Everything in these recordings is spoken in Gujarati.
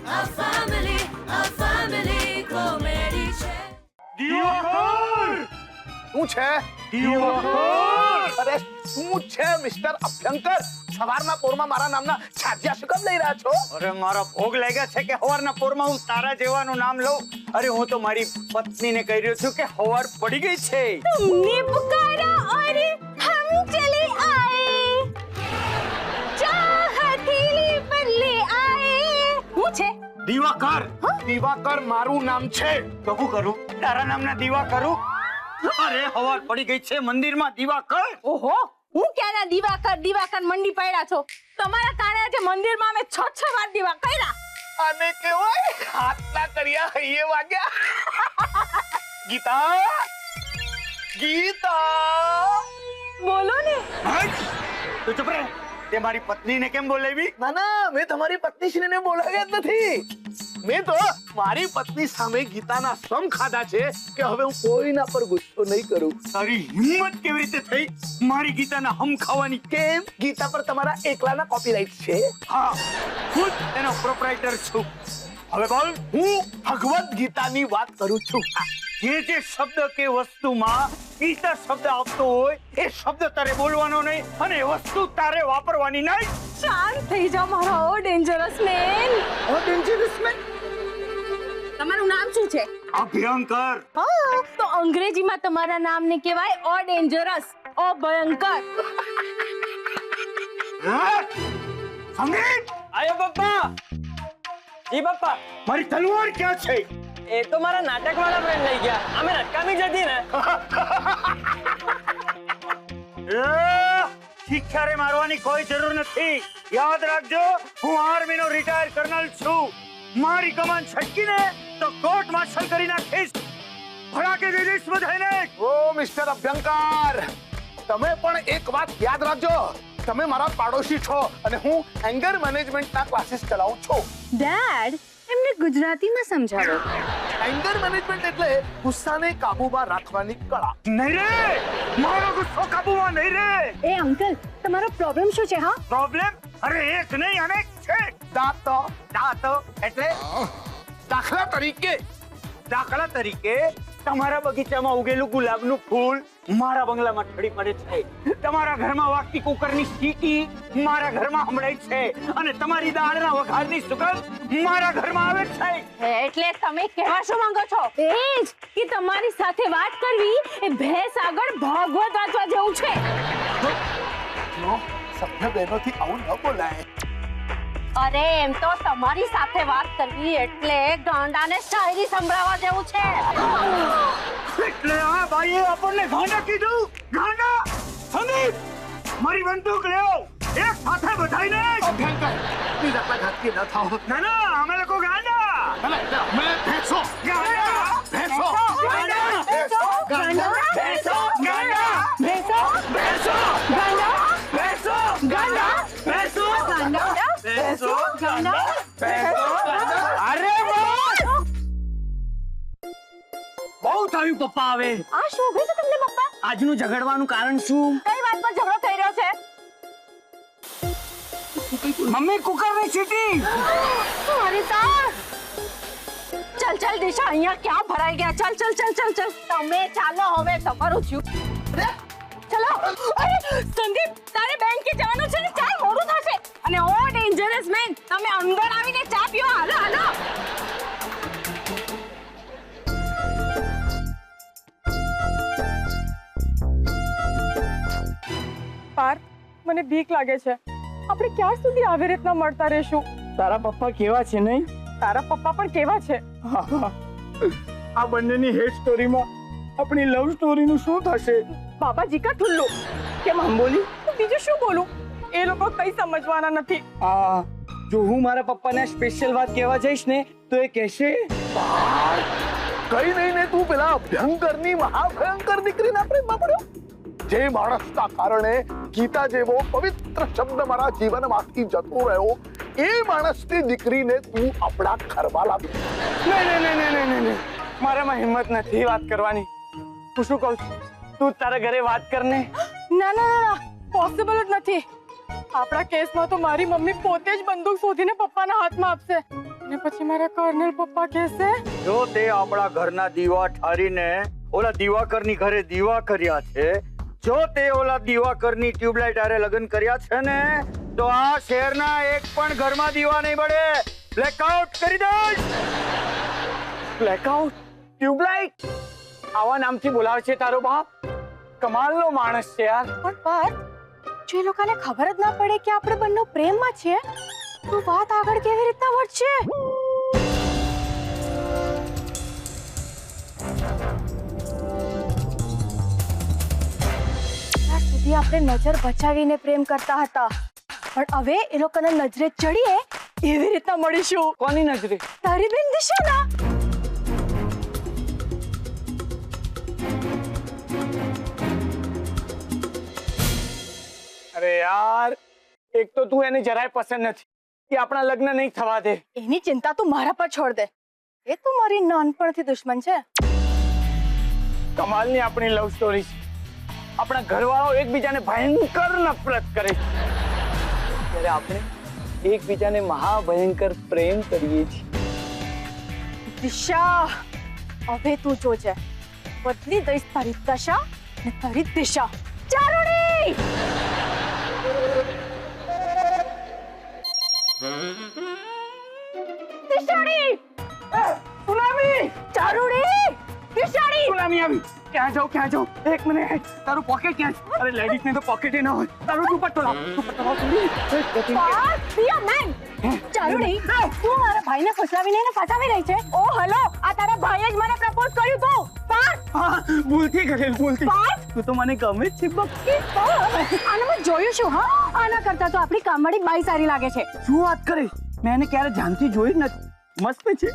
A family comedy છે. દિવાકર શું છે? દિવાકર અરે શું છે મિસ્ટર અભ્યંકર? સવારના પોરમાં મારા નામના છાજિયા શું કામ લઈ રહ્યા છો? અરે મારા ભોગ લાગ્યા છે કે હવારના પોરમાં હું તારા જેવાનું નામ લઉં? અરે હું તો મારી પત્નીને કહી રહ્યો છું કે હવાર પડી ગઈ છે. तुमने पुकारा और हम चले आए चाह हथेली पर ले आए હું છે દિવાકર દિવાકર મારું નામ છે. તો હું કરું? તારા નામના દીવા કરું? અરે હવાર પડી ગઈ છે મંદિરમાં દિવાકર. ઓહો હું ક્યાંના દીવાકર મંડી પડ્યા છો તમારા કારણે આજે મંદિરમાં અમે 6 વાર દીવા કર્યા અને કેવાય હાથના કર્યા હૈયે વાગ્યા. ગીતા ગીતા બોલો ને તું ચૂપ રહે. તે મારી પત્નીને કેમ બોલાવી? ના ના મેં તમારી પત્નીશ્રીને બોલાવ્યા જ નથી. મેં તો મારી પત્ની સામે ગીતાના સમ ખાધા છે કે હવે હું કોઈના પર ગુસ્સો નહીં કરું. તારી હિંમત કેવી રીતે થઈ મારી ગીતાના હમ ખાવાની? કેમ ગીતા પર તમારા એકલાના કોપીરાઇટ છે? હા હું એનો પ્રોપ્રાઇટર છું. હવે બોલ. હું ભગવદ ગીતાની વાત કરું છું. જે જે શબ્દ કે વસ્તુમાં ગીતા શબ્દ આવતો હોય એ શબ્દ તારે બોલવાનો નહીં અને એ વસ્તુ તારે વાપરવાની નહીં. શાંત થઈ જાઓ મારા ઓ ડેન્જરસ મેન તમારું નામ શું છે અભ્યંકર. હા તો અંગ્રેજીમાં તમારા નામને કહેવાય ઓ ડેન્જરસ ઓ ભયંકર સંગીત આયો પપ્પા. જી પપ્પા. મારી તલવાર ક્યાં છે? એ તો મારા નાટક વાળા ફ્રેન્ડ લઈ ગયા. અમે નટકામી જતી ને. શિક્ષારે મારવાની કોઈ જરૂર નથી. યાદ રાખજો હું આર્મીનો રિટાયર કર્નલ છું. મારી કમાન છટકીને તો કોર્ટ માર્શલ કરી નાખીશ. ભડાકે દઈ દઈશ બધાને. ઓ મિસ્ટર અભ્યંકર તમે પણ એક વાત યાદ રાખજો. તમે મારા પાડોશી છો અને હું એંગર મેનેજમેન્ટના ક્લાસીસ ચલાવું છું. ડેડ એમને ગુજરાતીમાં સમજાવો એંગર મેનેજમેન્ટ એટલે ગુસ્સાને કાબૂમાં રાખવાની કળા. નહીં રે મારો ગુસ્સો કાબુમાં નહીં રે. એ અંકલ તમારો પ્રોબ્લેમ શું છે હા પ્રોબ્લેમ અરે એક નહીં અનેક છે. દાંત એટલે દાખલા તરીકે તમારા બગીચામાં ઉગેલું ગુલાબનું ફૂલ મારા બંગલામાં ઠળી પડે છે. તમારા ઘરમાં વાગતી કુકરની સીટી મારા ઘરમાં સંભળાય છે અને તમારી દાળના વઘારની સુગંધ મારા ઘરમાં આવે છે. એટલે તમે કહેવા શું માંગો છો એ જ કે તમારી સાથે વાત કરવી એ ભેંસ આગળ ભાગવત વાંચવા જેવું છે સભ્ય બહેનોથી આવું ન બોલાય. અરે એમ તો તમારી સાથે વાત કરવી એટલે ગાંડાને શાયરી સંભળાવવા જેવું છે એટલે આ ભાઈએ આપણને ગાંડા કીધું. ગાંડા સંદીપ મારી બંદૂક લેવો એક સાથે બધાઈને. અભ્યંકર પ્લીઝ આટલા ઘાતકી ન થાઓ. ના ના અમે લોકો ગાંડા. અમે ભેંસો ગાંડા ભેંસો ગાંડા ભેંસો ગાંડા ભેંસો ગાંડા ભેંસો ભેંસો ગાંડા ભેંસો ગાંડા ભેંસો ગાંડા ભેંસો ગાંડા ભેંસો. અરે બસ બહુ થયું પપ્પા. હવે આ શોભે છે તમને પપ્પા આજનું ઝઘડવાનું કારણ શું? કઈ વાત પર ઝઘડો થઈ રહ્યો છે મમ્મી કુકરની સીટી. અરે તાર ચલ ચલ દિશા અહીંયા ક્યાં ભરાઈ ગયા ચલ ચલ ચલ ચલ ચલ તમે ચાલો હવે તમારું થયું ચલો અરે સંદીપ તારે બેંકે જવાનું છે ને ચાલ મોડું થશે અને ઓ ડેન્જરસ મેન તમે અંદર આવીને ચા પીઓ હાલો હાલો પાર્થ મને બીક લાગે છે આપણે ક્યાં સુધી આવી રીતના મળતા રહેશું તારા પપ્પા કેવા છે નહીં? તારા પપ્પા પણ કેવા છે આ બંનેની હેડ સ્ટોરીમાં આપણી લવ સ્ટોરીનું શું થશે? બાબાજી કા ઠુલ્લુ કેમ આમ બોલી? હું બીજું શું બોલું એ લોકો કઈ સમજવાના નથી આ જો હું મારા પપ્પાને સ્પેશિયલ વાત કહેવા જઈશ ને તો એ કહેશે કઈ નહીં ને તું પેલા અભ્યંકરની મહાભયંકર દીકરીના પ્રેમમાં પડ્યો. જે માણસના કારણે ગીતા જેવો પવિત્ર શબ્દ મારા જીવનમાંથી જતો રહ્યો એ માણસની દીકરીને તું આપણા ઘરમાં લાવી. નહીં મારામાં હિંમત નથી વાત કરવાની. હું શું કહું છું તું તારા ઘરે વાત કરને. ના ના ના પોસિબલ જ નથી આપણા કેસમાં તો મારી મમ્મી પોતે જ બંદૂક શોધીને પપ્પાના હાથમાં આપશે અને પછી મારા કર્નલ પપ્પા કહેશે જો તે આપણા ઘરના દીવા ઠારીને ઓલા દિવાકરની ઘરે દીવા કર્યા છે, જો તે ઓલા દિવાકરની ટ્યુબલાઇટ હારે લગ્ન કર્યા છે ને, તો આ શહેરના એક પણ ઘરમાં દીવા નહીં બળે. બ્લેકઆઉટ કરી દઈશ. બ્લેકઆઉટ? ટ્યુબલાઇટ? આવા નામથી બોલાવે છે તારો બાપ? કમાલનો માણસ છે યાર. પણ પાર્થ, જો એ લોકોને ખબર જ ના પડે કે આપણે બંને પ્રેમમાં છીએ તો વાત આગળ કેવી રીતના વધશે? ત્યાર સુધી આપણે નજર બચાવીને પ્રેમ કરતા હતા, પણ હવે એ લોકોને નજરે ચડીએ એવી રીતના મળીશું. કોની નજરે? તારી બેન દિશાના. અરે યાર, એક તો તું એને જરાય પસંદ નથી કે આપણા લગ્ન નહીં થવા દે. એની ચિંતા તું મારા પર છોડ દે. એ તો મારી નાનપણથી દુશ્મન છે. કમાલની આપણી લવ સ્ટોરી છે. આપણા ઘરવાળાઓ એકબીજાને ભયંકર નફરત કરે છે, ત્યારે આપણે એકબીજાને મહાભયંકર પ્રેમ કરીએ છીએ. દિશા, હવે તું જોજે, બદલી દઈશ તારી દશા ને તારી દિશા. ચારુણી! દિશાણી! સુનામી! ચારુણી! દિશાણી! સુનામી આવી. ક્યાં જાઉં? એક મિનિટ. તારું પોકેટ ક્યાં છે? અરે લેડીઝ ને તો પોકેટ ન હોય. તારું દુપટ્ટો લાવ. Parth, be a man! ચારુણી, તું મારા ભાઈને ફસાવીને એને ફસાવી રહી છે. ઓ હલો, આ તારા ભાઈએ જ મને પ્રપોઝ કર્યું હતું. પાર્થ! હા, ભૂલથી કરેલ, ભૂલથી. પાર્થ! તું તો મને ગમે જ છે બક્કી. આને મેં જોયું છું. હા, આના કરતા તો આપણી કામવાળી બાઈ સારી લાગે છે. શું વાત કરે? મેં એને ક્યારે જાનથી જોઈ જ નથી. મસ્ત છે.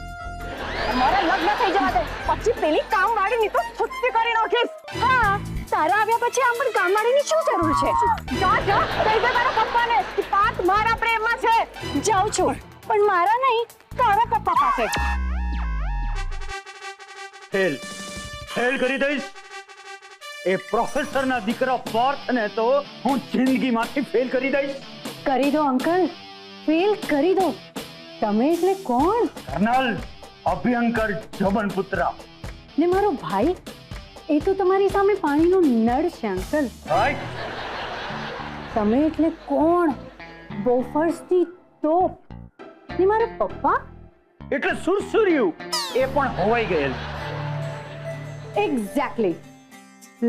મારા લગ્ન થઈ જવા દે, પછી પેલી કામવાળી ની તો છુટ્ટી કરી નાખીશ. હા, તારા આવ્યા પછી આમ પણ કામવાળીની શું જરૂર છે? જા કહી દે તારા પપ્પાને કે પાર્થ મારા પ્રેમમાં છે. જાઉં છું, પણ મારા નહીં, તારા પપ્પા પાસે. ફેલ કરી દઈશ. એ પ્રોફેસરના દીકરા પાર્થને તો હું જિંદગીમાંથી ફેલ કરી દઈશ. કરી દો અંકલ, ફેલ કરી દો. તમે એટલે કોણ? કર્નલ અભ્યંકર જબનપુત્ર. ને મારો ભાઈ? એ તો તમારી સામે પાણીનો નળ છે અંકલ. રાઈટ. તમે એટલે કોણ? બોફર્સની તોપ. ને મારા પપ્પા એટલે સુરસુર્યું, એ પણ હોવાઈ ગયેલ. એક્ઝેક્ટલી.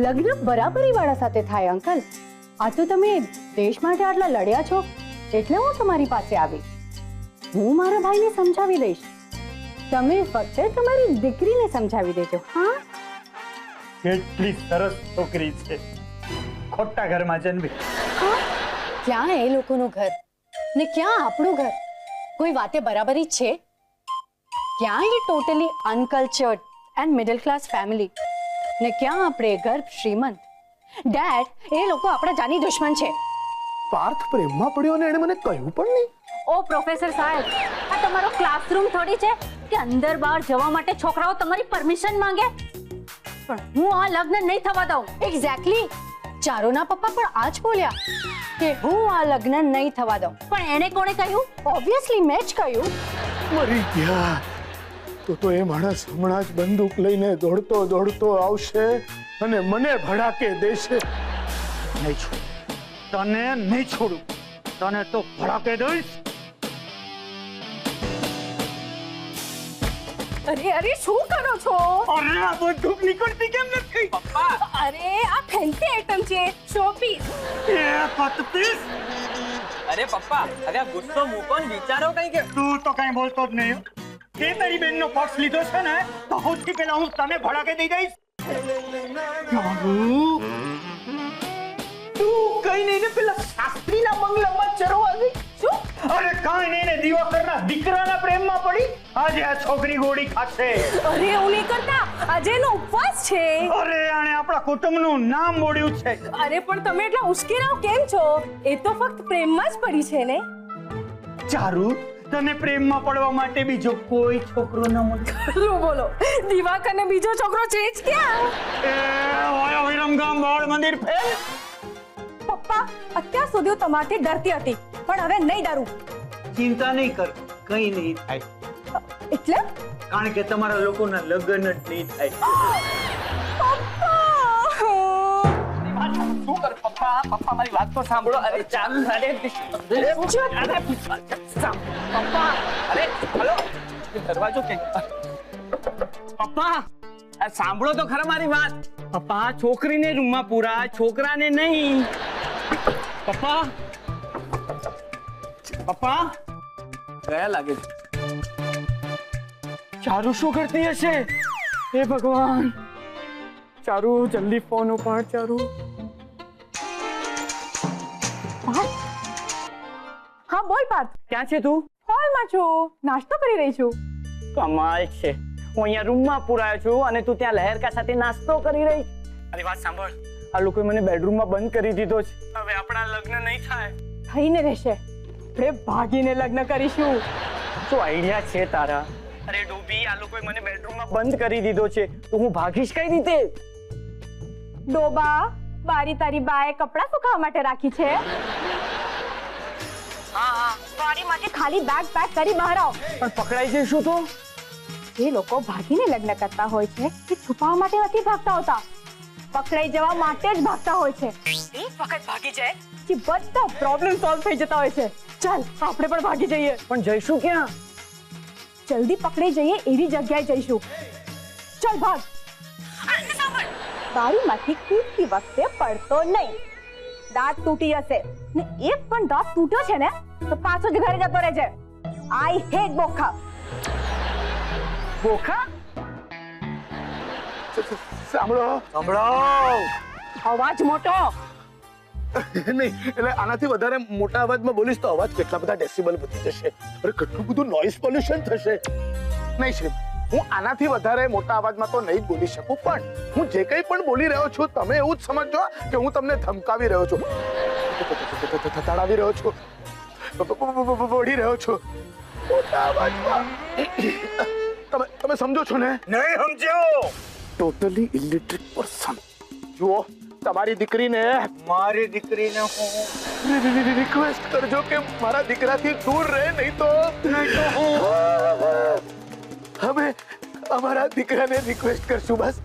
લગ્ન બરાબરી વાળા સાથે થાય અંકલ. આ તો તમે દેશ માટે આટલા લડ્યા છો એટલે હું તમારી પાસે આવી. હું મારા ભાઈને સમજાવી દઈશ. તમે ફક્ત તમારી દીકરીને સમજાવી દેજો. હા, કેટલી સરસ છોકરી છે, ખોટા ઘરમાં જન્મી. ક્યાં એ લોકોનું ઘર ને ક્યાં આપણું ઘર? કોઈ વાતે બરાબરી છે? ક્યાં એ totally uncultured and middle class family ને ક્યાં આપણે ગર્ભ શ્રીમંત. ડેડ, એ લોકો આપણા જાની દુશ્મન છે. પાર્થ પ્રેમમાં પડ્યો અને એણે મને કહ્યું પણ નહીં. ઓ પ્રોફેસર સાહેબ, આ તમારો ક્લાસરૂમ થોડી છે કે અંદર બહાર જવા માટે છોકરાઓ તમારી પરમિશન માંગે? પણ હું આ લગ્ન નહીં થવા દઉં. એક્ઝેક્ટલી. ચારુના પપ્પા પણ આ જ બોલ્યા કે હું આ લગ્ન નહીં થવા દઉં. પણ એને કોણે કહ્યું? ઓબ્વિયસલી મેં જ કહ્યું. મરી ગયા. તો એ માણસ હમણાં જ બંદૂક લઈને દોડતો આવશે અને મને ભડાકે દેશે. નહીં છોડું, તને નહીં છોડું. તને તો ભડાકે દઈશ. અરે શું કરો છો? અરે આ બંદૂક નીકળતી કેમ નથી? પપ્પા, અરે આ ફેન્સી આઈટમ છે, શોપીસ. એ પતપીસ. અરે પપ્પા, હવે આ ગુસ્સો મૂકો ને વિચારો કઈ કે. તું તો કઈ બોલતો જ નહીં. તે તારી બેનનો પક્ષ લીધો છે ને, તો સૌથી પહેલા હું તને ભડાકે દઈ દઈશ. તું કઈ નહીં ને પેલા શાસ્ત્રીના બંગલામાં ચરવા ગઈ. શું? અરે કાંઈ નહીં ને, દિવાકરના દીકરાના પ્રેમમાં પડી આજે આ છોકરી ગોળી ખાશે. અરે એવું નહીં કરતા, આજે એનો ઉપવાસ છે. અરે આણે આપણા કુટુંબનું નામ બોડ્યું છે. અરે પણ તમે એટલા ઉશ્કેરાવ કેમ છો? એ તો ફક્ત પ્રેમમાં જ પડી છે ને. ચારુ, તને પ્રેમમાં પડવા માટે બીજો કોઈ છોકરો ન મળે. બોલો, દિવાકરને બીજો છોકરો છે જ ક્યાં? એ વાયા વિરમગામ બાળ મંદિર ફેલ. પપ્પા, અત્યાર સુધી હું તમારથી ડરતી હતી, પણ હવે નહીં ડરું. ચિંતા નહીં કર, કઈ નહીં થાય. એટલે કારણ કે તમારા લોકોના લગ્ન જ નહીં થાય. શું કર પપ્પા? પપ્પા મારી વાત તો સાંભળો. અરે ચાલ, અરે પપ્પા, અરે હલો, દરવાજો કે પપ્પા સાંભળો તો ખરા મારી વાત. પપ્પા છોકરીને રૂમમાં પૂરા, છોકરાને નહીં. પપ્પા પપ્પા ગયા લાગે છે. ચારુ શું કરતી હશે? હે ભગવાન, ચારુ જલ્દી ફોન ઉપાડ. ચારુ હા બોલ પાર્થ. ક્યાં છે તું? હોલમાં છું, નાસ્તો કરી રહી છું. કમાલ છે. હું અહીંયા રૂમમાં પુરાયો છું અને તું ત્યાં લહેરકા સાથે નાસ્તો કરી રહી. અરે વાત સાંભળ, આ લોકોએ મને બેડરૂમમાં બંધ કરી દીધો છે. હવે આપણા લગ્ન નહીં થાય. થઈને રહેશે. આપણે ભાગીને લગ્ન કરીશું. શું આઈડિયા છે તારા? અરે ડોબી, આ લોકોએ મને બેડરૂમમાં બંધ કરી દીધો છે, તો હું ભાગીશ કઈ રીતે? ડોબા, બારી તારી બાએ કપડાં સુકાવવા માટે રાખી છે. હા, બારીમાંથી ખાલી બેગ પેક કરી બહાર આવ. પણ પકડાઈ જઈશું તો? જે લોકો ભાગીને લગ્ન કરતા હોય છે તે છુપાવવા માટે નથી ભાગતા હોતા, પકડાઈ જવા માટે જ ભાગતા હોય છે. એક વખત ભાગી જાય પછી બધા પ્રોબ્લેમ સોલ્વ થઈ જતા હોય છે. ચાલ આપણે પણ ભાગી જઈએ. પણ જઈશું ક્યાં? જલ્દી પકડાઈ જઈએ એવી જગ્યાએ જઈશું. ચાલ ભાગ. બારીમાંથી કૂદતી વખતે પડતો નહીં. દાંત તૂટી જશે ને એક પણ દાંત તૂટ્યો છે ને તો પાછો જ ઘરે જતો રહેજે. આઈ હેટ બોખા. બોખા? સાંભળો અવાજ મોટો. નહીં, એટલે આનાથી વધારે મોટા અવાજમાં બોલીશ તો અવાજ કેટલા બધા ડેસિબલ વધી જશે. અરે કેટલું બધું નોઇઝ પોલ્યુશન થશે. નહીં શ્રી, હું આનાથી વધારે મોટા અવાજમાં તો નહીં જ બોલી શકું, પણ હું જે કંઈ પણ બોલી રહ્યો છું તમે એવું જ સમજજો કે હું તમને ધમકાવી રહ્યો છું, થતાડાવી રહ્યો છું, બોલી રહ્યો છું મોટા અવાજમાં. તમે સમજો છો ને? નહીં સમજ્યો. Totally illiterate person. જુઓ, તમારી દીકરીને મારી દીકરીને હું રિક્વેસ્ટ કરજો કે મારા દીકરાથી દૂર રહે, નહીં તો અમે અમારા દીકરાને રિક્વેસ્ટ કરશું. બસ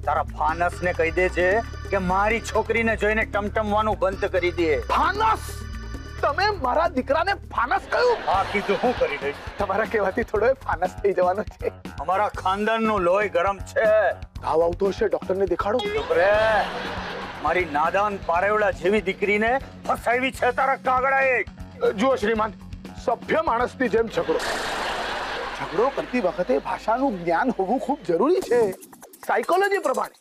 તારા ફાનસને કહી દેજે કે મારી છોકરીને જોઈને ટમટમવાનું બંધ કરી દે. ફાનસ? તમે મારા દીકરાને ફાનસ કહ્યું? આ કીધું હું કરી દઈશ. તમારા કહેવાથી થોડો ફાનસ થઈ જવાનો છે. અમારા ખાનદાનનું લોહી ગરમ છે. તાવ આવતો હશે, ડોક્ટરને દેખાડો. ચૂપ રે. મારી નાદાન પારેવડા જેવી દીકરીને ફસાવી છે તારા કાગડાએ. જુઓ શ્રીમાન, સભ્ય માણસની જેમ ઝઘડો કરતી વખતે ભાષાનું જ્ઞાન હોવું ખૂબ જરૂરી છે. સાયકોલોજી પ્રમાણે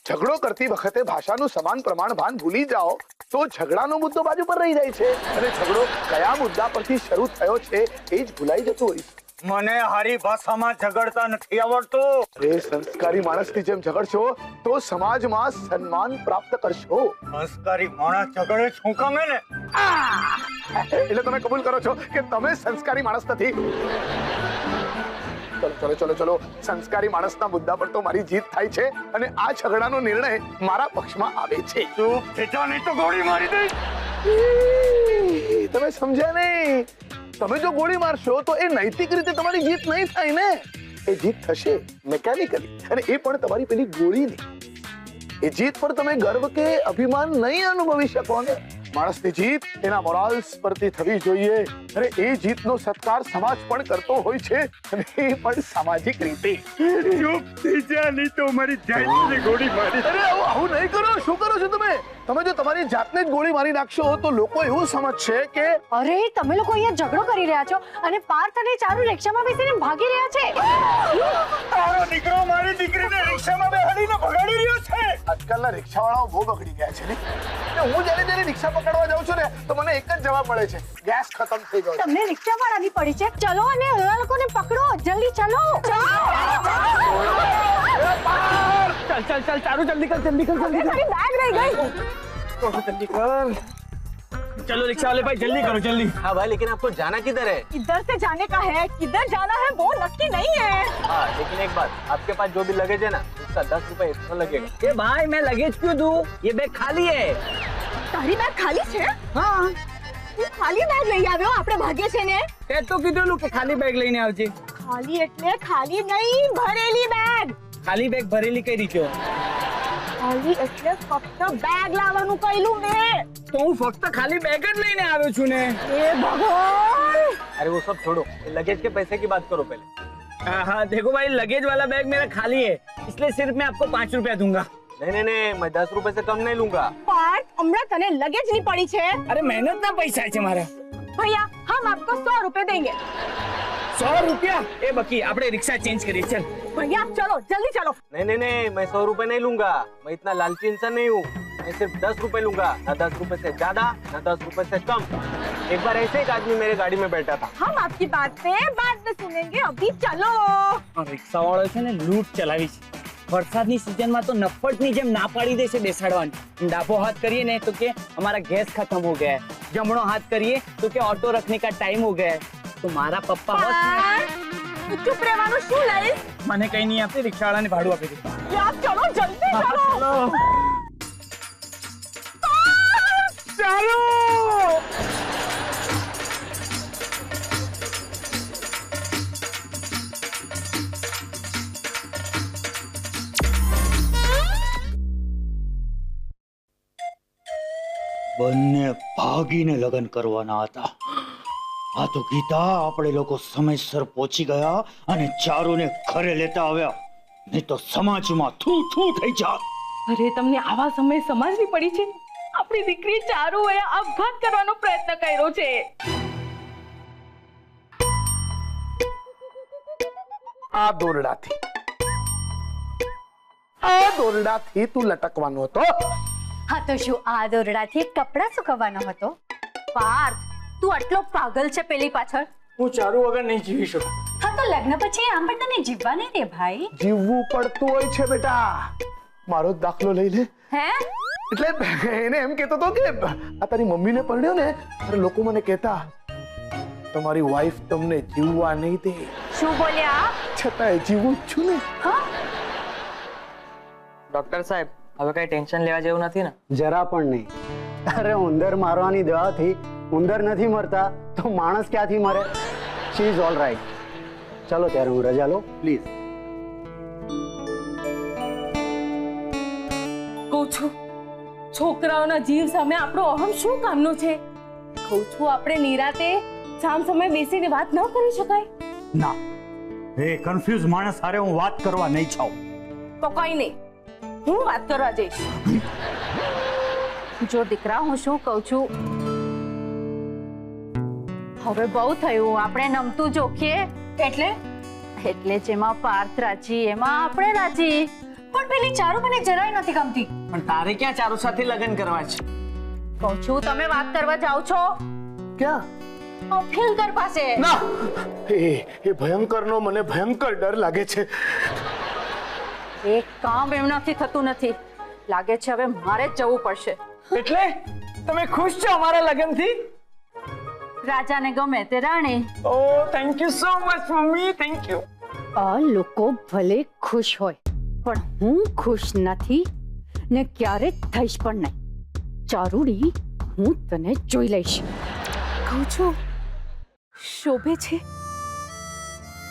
ઝઘડો કરતી વખતે ભાષાનું સમાન પ્રમાણ ભાન ભૂલી જાઓ તો ઝઘડાનો મુદ્દો બાજુ પર રહી જાય છે અને ઝઘડો કયા મુદ્દા પરથી શરૂ થયો છે એ જ ભૂલાઈ જતું હોય છે. મને હારી ભાષામાં ઝઘડતા નથી આવડતું. અરે સંસ્કારી માણસની જેમ ઝઘડશો તો સમાજમાં સન્માન પ્રાપ્ત કરશો. સંસ્કારી માણસ ઝઘડે શું કામે ને? એટલે તમે કબૂલ કરો છો કે તમે સંસ્કારી માણસ નથી? ચલો સંસ્કારી માણસના મુદ્દા પર તો મારી જીત થાય છે અને આ ઝઘડાનો નિર્ણય મારા પક્ષમાં આવે છે. ચૂપ થઈ જા, નહીં તો ગોળી મારી દઈશ. તમે સમજ્યા નહીં? તમે જો ગોળી મારશો તો એ નૈતિક રીતે તમારી જીત નહીં થાય ને. એ જીત થશે મેકેનિકલી, અને એ પણ તમારી પેલી ગોળીની. એ જીત પર તમે ગર્વ કે અભિમાન નહીં અનુભવી શકો ને. માણસની જીત એના મોરાલ્સ પરથી થવી જોઈએ. અરે એ જીતનો સત્કાર સમાજ પણ કરતો હોય છે, અને એ પણ સામાજિક રીતે. ચૂપ થઈ જા, નહીં તો મારી જાતને ગોળી મારી. અરે આવું નહીં કરો. શું કરો છો તમે? તમે જો તમારી જાતને જ ગોળી મારી નાખશો તો લોકો એવું સમજશે કે અરે તમે લોકો અહીંયા ઝઘડો કરી રહ્યા છો અને પાર્થ અને ચારુ રિક્ષામાં બેસીને ભાગી રહ્યા છે. તારો દીકરો મારી દીકરીને રિક્ષામાં બેહાડીને ભગાડી રહ્યો છે. આજકાલના રિક્ષાવાળાઓ બહુ બગડી ગયા છે ને. હું જ્યારે રિક્ષા પકડવા જાઉં છું ને તો મને એક જ જવાબ મળે છે, ગેસ ખતમ થઈ ગયો. તમને રિક્ષાવાળાની પડી છે? ચલો અને આ લોકોને પકડો, જલ્દી ચલો. ચાલ ચારુ જલ્દી કર. મારી બેગ રહી ગઈ. जल्दी कर. चलो रिक्शा वाले भाई जल्दी करो, जल्दी. हाँ भाई, लेकिन आपको जाना किधर है? इधर से जाने का है, किधर जाना है वो नक्की नहीं है. हाँ, लेकिन एक बात, आपके पास जो भी लगेज है ना उसका 10 रुपए एक्स्ट्रा लगेगा. ये भाई मैं लगेज क्यों दूं? ये बैग खाली है. तारी बैग खाली है? हाँ. તું ખાલી બેગ લઈ આવ્યો, આપણે ભાગ્ય છે ને. તે તો કીધું કે ખાલી બેગ લઈને આવજે. ખાલી એટલે ખાલી નહીં, ભરેલી બેગ. ખાલી બેગ ભરેલી કઈ રીતે હોય? ખાલી એટલે ફક્ત બેગ લાવવાનું કહેલું મેં. તો હું ફક્ત ખાલી બેગ જ લઈને આવ્યો છું ને. એ ભગવાન. अरे वो सब छोड़ो, लगेज के पैसे की बात करो पहले। हाँ देखो भाई, लगेज वाला बैग मेरा खाली है, इसलिए सिर्फ मैं आपको 5 रुपया दूंगा। नहीं नहीं नहीं, मैं 10 रुपए से कम नहीं लूंगा। પાર્થ, હમણાં તને લગેજ ની પડી છે. अरे मेहनत ना पैसा है मारा। भैया हम आपको 100 रुपए देंगे. 100 रुपया? ए बकी, આપણે रिक्शा चेंज करिए, चल। भैया चलो जल्दी चलो. नहीं नहीं नहीं, मैं 100 रुपए नहीं लूंगा। मैं इतना लालची इंसान नहीं हूँ। मैं सिर्फ 10 रुपए लूंगा, ना 10 रुपए से ज्यादा, ना 10 रुपए से कम। एक बार ऐसे एक आदमी मेरे गाड़ी में बैठा था। हम आपकी बात पे बाद में सुनेंगे, अभी चलो. રિક્ષા વાળો છે ને લૂંટ ચલાવી છે. વરસાદની સિઝનમાં તો નફ્ફટની જેમ ના પાડી દે છે બેસાડવાની. ડાબો હાથ કરીએ ને તો કે हमारा गैस खत्म हो गया है, જમણો હાથ કરીએ તો કે ऑटो रखने का टाइम हो गया है. તો મારા પપ્પા હોત ને, તું ચૂપ રહેવાનું શું લઈશ? મને કઈ નહીં આપતી, રિક્ષાવાળાને ભાડું આપી દે. યાર ચલો જલ્દી ચલો. ચાલો. બંને ભાગીને લગ્ન કરવાના હતા. આ તો ગીતા, આપણે લોકો સમયસર પહોંચી ગયા અને ચારુને ઘરે લેતા આવ્યા, નહીં તો સમાજમાં થૂ થૂ થઈ જાત. અરે તમને આવા સમય સમજવી પડી છે. આપણી દીકરી ચારુએ આપઘાત કરવાનો પ્રયત્ન કર્યો છે. આ દોરડાથી તું લટકવાનો હતો. હા તો શું આ દોરડાથી કપડા સુકવવાનો હતો? પાર્થ, તું આટલો પાગલ છે પેલી પાછળ? હું ચારુ વગર નહીં જીવી શકું. હા તો લગ્ન પછી આમ પણ તને જીવવા નહીં દે ભાઈ. જીવવું પડતું હોય છે બેટા. મારો જ દાખલો લઈ લે. હે? એટલે એને એમ કહેતો હતો કે આ તારી મમ્મીને પરણ્યો ને ત્યારે લોકો મને કહેતા તમારી વાઈફ તમને જીવવા નહીં દે. શું બોલ્યા? છતાંય જીવું જ છું ને. હા? ડોક્ટર સાહેબ, હવે કઈ ટેન્શન લેવા જેવું નથી ને? જરા પણ નહીં. અરે ઉંદર મારવાની દવાથી ઉંદર નથી મરતા તો માણસ ક્યાંથી મરે? She is all right. ચલો ત્યારે હું રજા લો પ્લીઝ. કહું છું, છોકરાઓના જીવ સામે આપણો અહમ શું કામનો છે? કહું છું, આપણે નિરાતે સામ સમય બેસીને વાત ન કરી શકાય? ના, એ કન્ફ્યુઝ માણસ હારે હું વાત કરવા નહીં ચાહું. તો કઈ નહીં, હું વાત કરવા જઈશ. જો દીકરા, હું શું કહું છું, હવે બહુ થયું, આપણે નમતું જોખીએ. એટલે જેમાં પાર્થ રાજી એમાં આપણે રાજી. પણ પેલી ચારુ મને જરાય નથી ગમતી. પણ તારે ક્યાં ચારુ સાથે લગ્ન કરવા છે? કહું છું, તમે વાત કરવા જાઓ છો ક્યાં? ફિલ્ટર પાસે. ના, એ ભયંકરનો મને ભયંકર ડર લાગે છે. એક કામ એમનાથી થતું નથી. લાગે છે હવે મારે જ જવું પડશે. એટલે તમે ખુશ છો અમારા લગ્નથી? રાજાને ગમે તે રાણી. Oh thank you so much મમ્મી, થેન્ક યુ. આ લોકો ભલે ખુશ હોય પણ હું ખુશ નથી ને ક્યારે થઈશ પણ નહીં. ચારુડી, હું તને જોઈ લઈશ. કહું છું, શોભે છે,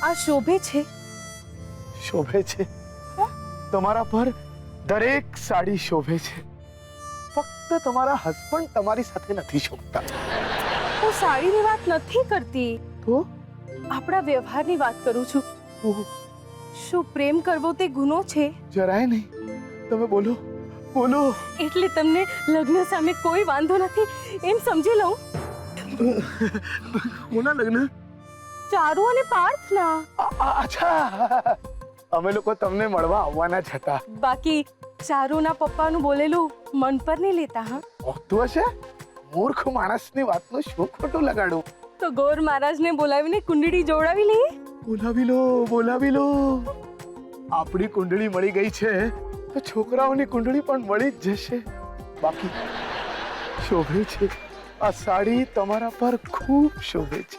આ શોભે છે. શોભે છે તમારા પર દરેક સાડી શોભે છે. ફક્ત તમારા હસબન્ડ તમારી સાથે નથી શોભતા. હું સાડીની વાત નથી કરતી, તો આપણા વ્યવહારની વાત કરું છું. શું પ્રેમ કરવો તે ગુનો છે? જરાય નહીં. તમે બોલો બોલો. એટલે તમને લગ્ન સામે કોઈ વાંધો નથી એમ સમજી લઉં? કોના લગ્ન? ચારુ અને પાર્થના. અચ્છા, અમે લોકો તમને મળવા આવવાના જ હતા. બાકી ચારુના પપ્પાનું બોલેલું મન પર નહીં લેતા? હા, હોતું હશે. મૂર્ખ માણસની વાતનું શું ખોટું લગાડું? તો ગોર મહારાજને બોલાવીને કુંડળી જોડાવી લઈએ. બોલાવી લો, બોલાવી લો. આપણી કુંડળી મળી ગઈ છે તો છોકરાઓની કુંડળી પણ મળી જ જશે. બાકી શોભે છે, આ સાડી તમારા પર ખૂબ શોભે છે.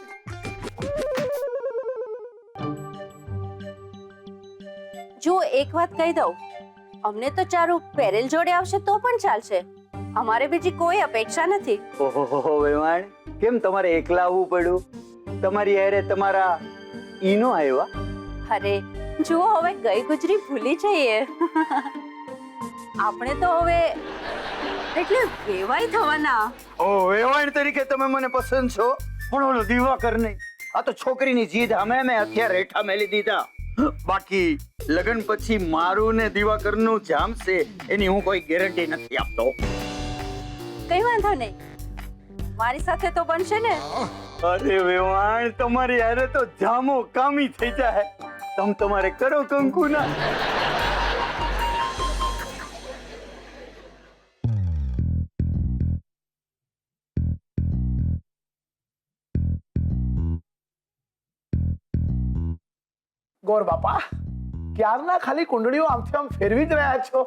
જો એક વાત કહી દઉં, અમને તો ચારુ પેરેલ જોડે આવશે તો પણ ચાલશે. અમારે બીજી કોઈ અપેક્ષા નથી. ઓહો વેવાણ, કેમ તમારે એકલા આવવું પડ્યું? તમારી હારે તમારા ઈનો આવ્યા? અરે જો હવે ગઈ ગુજરી ભૂલી જઈએ. આપણે તો હવે એટલે વેવાઈ થવાના. ઓ વેવાણ તરીકે તમે મને પસંદ છો, પણ ઓલો દિવાકર નહીં. આ તો છોકરીની જીદ અમે મેં અત્યારે હેઠા મેલી દીધા. બાકી લગ્ન પછી મારું ને દિવાકરનું જામશે એની હું કોઈ ગેરંટી નથી આપતો. કઈ વાંધો નહીં, મારી સાથે તો બનશે ને. અરે વેવાણ તમારી હારે તો જામો કામી થઈ જાય. તમ તમારે કરો કંકુના. ગોર બાપા, ક્યારના ખાલી કુંડળીઓ આમથી આમ ફેરવી જ રહ્યા છો.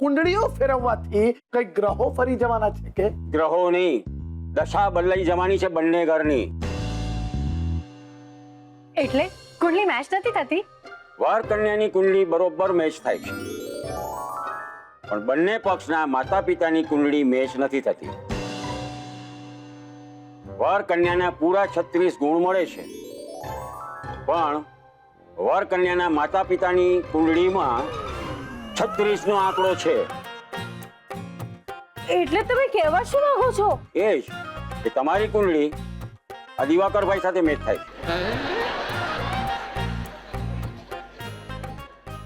કુંડળીઓ ફેરવવાથી કઈ ગ્રહો ફરી જવાના છે કે? ગ્રહો નહીં, દશા બદલાઈ જવાની છે બંને ઘરની. એટલે કુંડલી મેચ નથી થતી? વર કન્યાની કુંડલી બરોબર મેચ થાય છે, પણ બંને પક્ષના માતા પિતાની કુંડલી મેચ નથી થતી. વર કન્યાના પૂરા 36 ગુણ મળે છે, પણ વર કન્યાના માતા પિતાની કુંડલીમાં 36 નો આંકડો છે. એટલે તમે કહેવા શું માંગો છો? એ જ કે તમારી કુંડલી આ દિવાકરભાઈ સાથે મેચ થાય છે.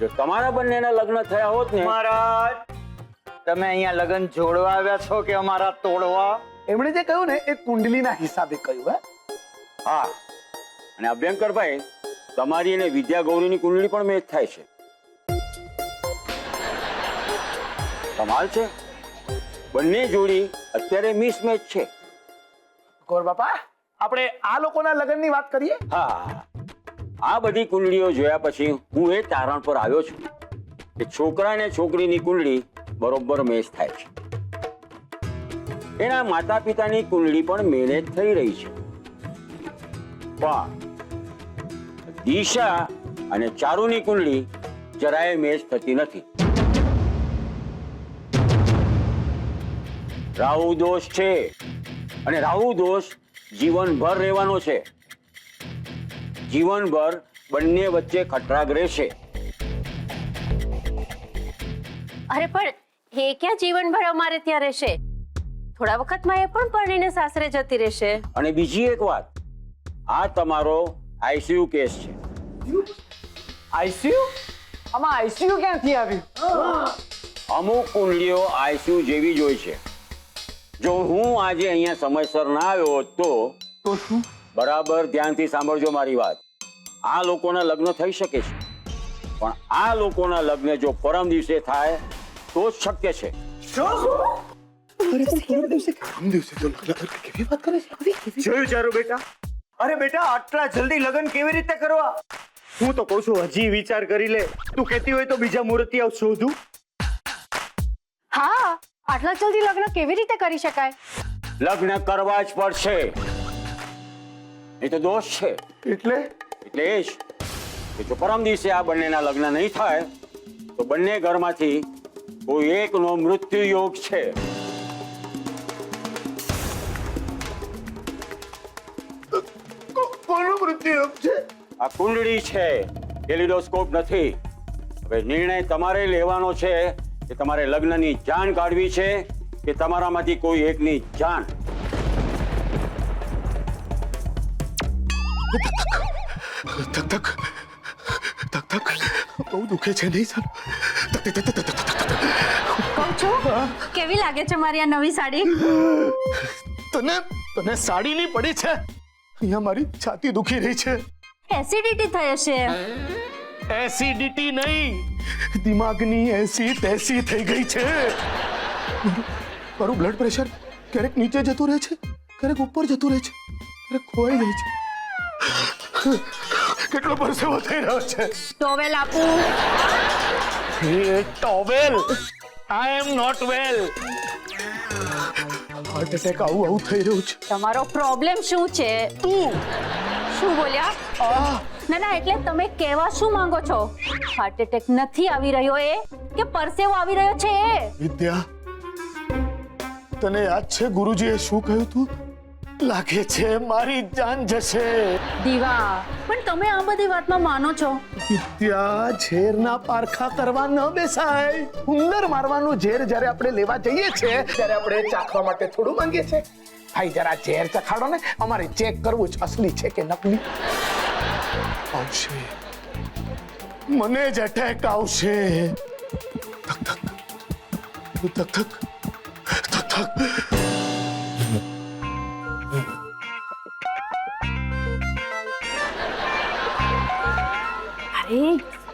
જો તમારા બંનેના લગ્ન થયા હોત ને. મહારાજ, તમે અહીંયા લગ્ન જોડવા આવ્યા છો કે અમારા તોડવા? એમણે જે કહ્યું ને એ કુંડલીના હિસાબે કહ્યું. હે હા, અને અભ્યંકરભાઈ તમારી અને વિદ્યા ગૌરીની કુંડલી પણ મેચ થાય છે. કમાલ છે, બંને જોડી અત્યારે મિસ મેચ છે. ગોર બાપા, આપણે આ લોકોના લગ્નની વાત કરીએ. હા, આ બધી કુંડલીઓ જોયા પછી હું એ તારણ પર આવ્યો છું કે છોકરા અને છોકરીની કુંડલી બરોબર મેચ થાય છે. એના માતા પિતાની કુંડલી પણ મેનેજ થઈ રહી છે, પણ દિશા અને ચારુની કુંડલી જરાય મેચ થતી નથી. રાહુ દોષ છે, અને રાહુ દોષ જીવનભર રહેવાનો છે. જીવનભર બંને વચ્ચે ખટરાગ રહેશે. અરે પણ એ ક્યાં જીવનભર અમારે ત્યાં રહેશે? થોડા વખતમાં એ પણ પરણીને સાસરે જતી રહેશે. અને બીજી એક વાત, આ તમારો આઈસીયુ કેસ છે. આઈસીયુ? આમાં આઈસીયુ ક્યાંથી આવ્યું? અમુક કુંડલીઓ આઈસીયુ જેવી જ હોય છે. જો હું આજે અહીંયા સમયસર ના આવ્યો હોત તો શું? બરાબર ધ્યાનથી સાંભળજો મારી વાત. આ લોકોના લગ્ન થઈ શકે છે, પણ આ લોકોના લગ્ન જો પરમ દિવસે થાય તો જ શક્ય છે. જોયું ચારુ બેટા? અરે બેટા, આટલા જલ્દી લગ્ન કેવી રીતે કરવા? હું તો કહું છું હજી વિચાર કરી લે. તું કહેતી હોય તો બીજા મુહૂર્તિયા શોધું. હા, આટલા જલ્દી લગ્ન કેવી રીતે કરી શકાય? લગ્ન કરવા જ પડશે, એ તો દોષ છે. એટલે એ જ કે જો પરમ દિવસે આ બંનેના લગ્ન નહીં થાય તો બંને ઘરમાંથી કોઈ એકનો મૃત્યુ યોગ છે. કોનો મૃત્યુ યોગ છે? આ કુંડળી છે, ટેલિડોસ્કોપ નથી. હવે નિર્ણય તમારે લેવાનો છે કે તમારે લગ્નની જાન કાઢવી છે કે તમારામાંથી કોઈ એકની જાન. ધક ધક બહુ દુખે છે નહીં સર? કહું છું, કેવી લાગે છે મારી આ નવી સાડી? તને સાડીની પડી છે? અહીંયા મારી છાતી દુખી રહી છે. એસિડિટી થઈ હશે. એસિડિટી નહીં, દિમાગની એસી તેસી થઈ ગઈ છે. મારું બ્લડ પ્રેશર ક્યારેક નીચે જતું રહે છે, ક્યારેક ઉપર જતું રહે છે, ક્યારેક ખોવાઈ જાય છે. કેટલો પરસેવો થઈ રહ્યો છે. ટોવેલ આપું? Towel? I am not well. Heart attack આવું થઈ રહ્યું છે. તમારો પ્રોબ્લેમ શું છે? તું શું બોલ્યા? ના, એટલે તમે કહેવા શું માંગો છો? હાર્ટ એટેક નથી આવી રહ્યો એ કે પરસેવો આવી રહ્યો છે એ? વિદ્યા, તને યાદ છે ગુરુજીએ શું કહ્યું તું? લાગે છે મારી જાન જશે. દીવા પણ તમે આ બધી વાતમાં માનો છો? ત્યાં ઝેરના પારખા કરવા ન બેસાય. ઉંદર મારવાનું ઝેર જ્યારે આપણે લેવા જઈએ છીએ ત્યારે આપણે ચાખવા માટે થોડું માંગીએ છીએ. ભાઈ જરા ઝેર ચખાડો ને, અમારે ચેક કરવું છે અસલી છે કે નકલી. આવશે, મને જ એટેક આવશે. ધક ધક ધક ધક ધક ધક. અરે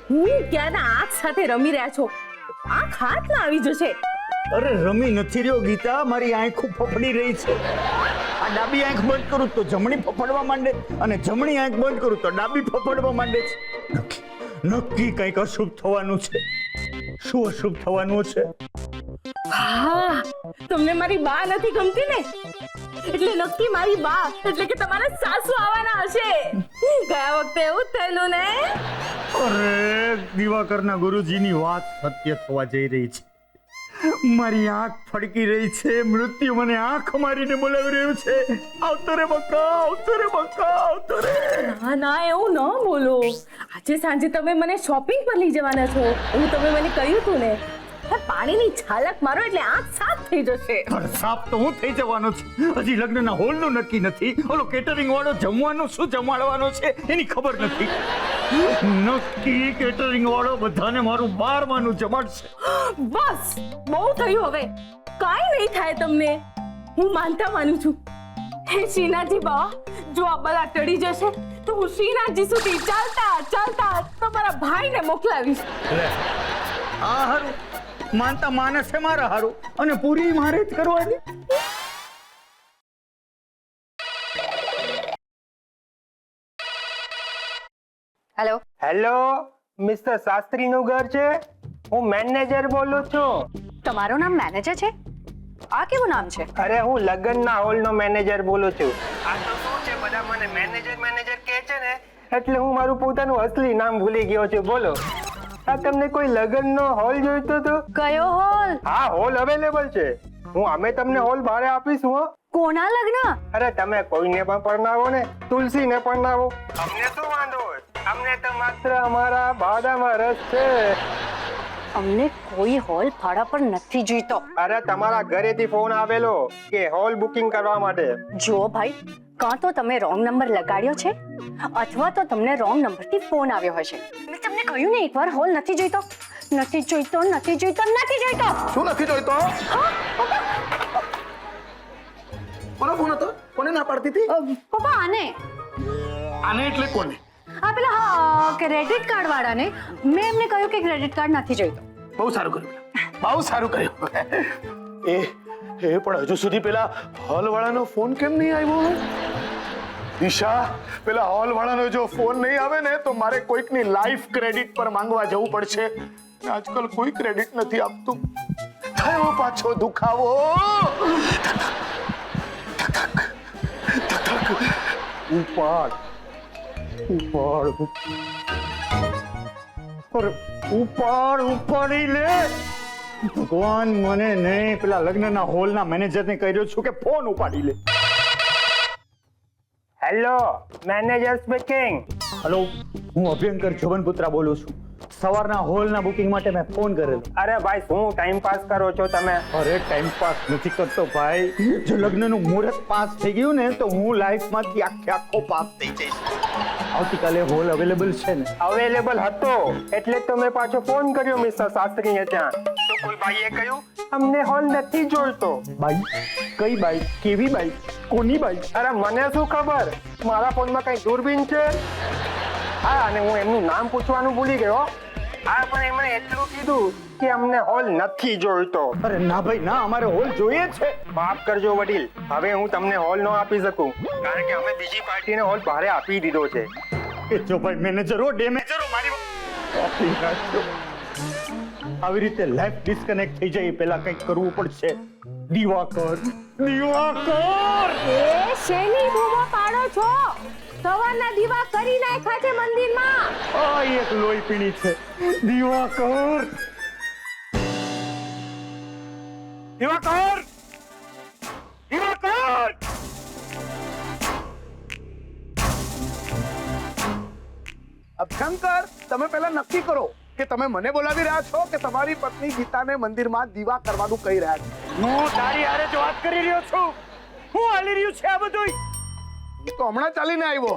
હું ક્યાંના આંખ સાથે રમી રહ્યા છો? આંખ હાથમાં આવી જશે. અરે રમી નથી રહ્યો ગીતા, મારી આંખો ફફડી રહી છે. આ ડાબી આંખ બંધ કરું તો જમણી ફફડવા માંડે અને જમણી આંખ બંધ કરું તો ડાબી ફફડવા માંડે છે. નક્કી કંઈક અશુભ થવાનું છે. શું અશુભ થવાનું છે? હા, તમને મારી બા નથી ગમતી ને, એટલે નક્કી મારી બા એટલે કે તમારા સાસુ આવવાના હશે. ગયા વખતે એવું જ થયેલું ને. અરે દિવાકરના ગુરુજીની વાત સત્ય થવા જઈ રહી છે. મારી આંખ ફડકી રહી છે. મૃત્યુ મને આંખ મારીને બોલાવી રહ્યું છે. આવતો રે બકા, આવતો રે બકા, આવતો રે. ના ના, એવું ન બોલો. આજે સાંજે તમે મને શોપિંગ પર લઈ જવાના છો એવું તમે મને કહ્યું હતું ને. પાણીની છાલક મારો એટલે આંખ સાફ થઈ જશે. સાફ તો હું થઈ જવાનો છું. હજી લગ્નના હોલનું નક્કી નથી. ઓલો કેટરિંગ વાળો જમવાનું શું જમાડવાનો છે એની ખબર નથી. નક્કી કેટરિંગ વાળો બધાને મારું 12માનું જમાડશે. બસ બહુ થયું હવે. કાઈ નહીં થાય તમને. હું માનતા માનું છું. હે શ્રીનાથજી બા, જો આ બલા ટળી જશે તો હું શ્રીનાથજી સુધી ચાલતા ચાલતા તમારા ભાઈને મોકલાવીશ. આ હારું માનતા માનસ છે મારા હારું, અને પૂરી મારે જ કરવાની. હેલો હેલો, મિસ્ટર શાસ્ત્રીનું ઘર છે? હું મેનેજર બોલું છું. તમારું નામ મેનેજર છે? આ કેવું નામ છે? અરે હું લગ્નના હોલનો મેનેજર બોલું છું. આ તો શું છે, બધા મને મેનેજર મેનેજર કહે છે ને, એટલે હું મારું પોતાનું અસલી નામ ભૂલી ગયો છું. બોલો, આ તમને કોઈ લગ્નનો હોલ જોઈતો હતો? કયો હોલ? હા, હોલ અવેલેબલ છે. અમે તમને હોલ ભાડે આપીશું. હો, કોના લગ્ન? અરે તમે કોઈને પણ પરણાવો ને, તુલસીને પરણાવો, અમને શું વાંધો હોય? અમને તો માત્ર અમારા ભાડામાં રસ છે. અમને કોઈ હોલ ભાડા પર નથી જોઈતો. અરે તમારા ઘરેથી ફોન આવેલો કે હોલ બુકિંગ કરવા માટે. જો ભાઈ, કાં તો તમે રોંગ નંબર લગાડ્યો છે અથવા તો તમને રોંગ નંબરથી ફોન આવ્યો હશે. મેં તમને કહ્યું ને એકવાર હોલ નથી જોઈતો, નથી જોઈતો, નથી જોઈતો, નથી જોઈતો. શું નથી જોઈતો? કોનો ફોન હતો? કોને ના પાડતી હતી? પપ્પા આને. આને એટલે કોને? આ પેલા ક્રેડિટ કાર્ડ વાળાને. મેં એમને કહ્યું કે ક્રેડિટ કાર્ડ નથી જોઈતો. બહુ સારું કર્યું, બહુ સારું કર્યું. એ પણ હજુ સુધી પેલા હોલ વાળાનો ફોન કેમ નહીં આવ્યો? દિશા, પેલા હોલ વાળાનો જો ફોન નહીં આવે ને તો મારે કોઈકની લાઈફ ક્રેડિટ પર માંગવા જવું પડશે. આજકાલ કોઈ ક્રેડિટ નથી આપતું. થયો પાછો દુખાવો. ઉપાડ ઉપાડી લે. ભગવાન, મને નહીં પેલા લગ્નના હોલના મેનેજરને કહ્યો છું કે ફોન ઉપાડી લે. Hello, manager speaking. હેલો, હું અભ્યંકર જોબનપુત્રા બોલું છું. સવારના હોલના બુકિંગ માટે મેં ફોન કરેલો. અરે ભાઈ, શું ટાઈમ પાસ કરો છો તમે? અરે ટાઈમ પાસ નથી કરતો ભાઈ. જો લગ્નનું મુહૂર્ત પાસ થઈ ગયું ને તો હું લાઈફમાંથી આખો પાસ થઈ જઈશ. આવતીકાલે હોલ અવેલેબલ છે ને? અવેલેબલ હતો એટલે તો મેં પાછો ફોન કર્યો મિસ્ટર શાસ્ત્રીને ત્યાં. તો કોઈ ભાઈએ કહ્યું અમને હોલ નથી જોઈતો. બાઈ? કઈ બાઈ? કેવી બાઈ? કોની બાઈ? અરે મને શું ખબર, મારા ફોનમાં કઈ દૂરબીન છે. હા, અને હું એમનું નામ પૂછવાનું ભૂલી ગયો. હા, પણ એમણે એટલું કીધું કે અમને હોલ નથી જોઈતો. અરે ના ભાઈ ના, અમારે હોલ જોઈએ છે. માફ કરજો વડીલ, હવે હું તમને હોલ ન આપી શકું, કારણ કે અમે બીજી પાર્ટીને હોલ ભાડે આપી દીધો છે. એ જો ભાઈ મેનેજરો, ડેમેજરો મારી આવી રીતે લાઈફ ડિસ્કનેક્ટ થઈ જાય પેલા કંઈક કરવું પડશે. દિવાકર, દિવાકર! એ શેની બૂમો પાડો છો? સવારના દીવા કરી નાખ્યા છે મંદિરમાં. આ એક લોહી પીણી છે. દિવાકર, દિવાકર, દિવાકર! અભ્યંકર, તમે પહેલા નક્કી કરો કે તમે મને બોલાવી રહ્યા છો કે તમારી પત્ની ગીતાને મંદિરમાં દીવા કરવાનું કહી રહ્યા છો. હું તારી હારે જ વાત કરી રહ્યો છું. હું હાલી રહ્યું છે આ બધું. હું તો હમણાં ચાલીને આવ્યો,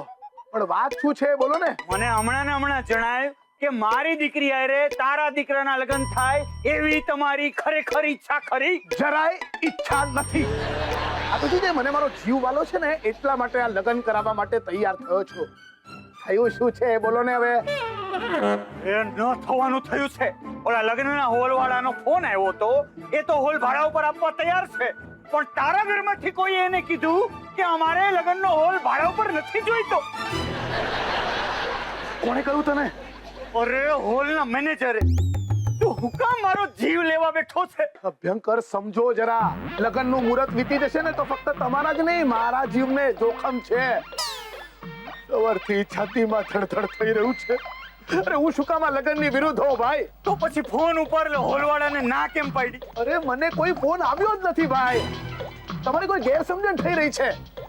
પણ વાત શું છે બોલો ને. મને હમણાં જણાય કે મારી દીકરી હારે તારા દીકરાના લગ્ન થાય એવી તમારી ખરેખર ઈચ્છા ખરી? જરાય ઈચ્છા નથી. આ તો જે મને મારો જીવ વાલો છે ને એટલા માટે આ લગ્ન કરાવવા માટે તૈયાર થયો છું. થયું શું છે બોલો ને હવે. એ ન થવાનું થયું છે. ઓલા લગ્નના હોલ વાળાનો ફોન આવ્યો તો એ તો હોલ ભાડા ઉપર આપવા તૈયાર છે, પણ તારા ઘરમાંથી કોઈ એને કીધું કે અમારે લગ્નનો હોલ ભાડા ઉપર નથી જોઈતો. કોણે કહ્યું તને? અરે હોલના મેનેજરે. તું હું કામ મારો જીવ લેવા બેઠો છે? અભ્યંકર સમજો જરા, લગ્નનું મુહૂર્ત વીતી જશે ને તો ફક્ત તમારા જ નહીં મારા જીવને જોખમ છે. સવારથી છાતીમાં ધડધડ થઈ રહ્યું છે. અરે હું શું કામ આ લગ્નની વિરુદ્ધ હો ભાઈ? તો પછી ફોન ઉપર હોલવાળાને ના કેમ પાડી? અરે મને કોઈ ફોન આવ્યો જ નથી ભાઈ. તમારી કોઈ ગેરસમજણ થઈ રહી છે.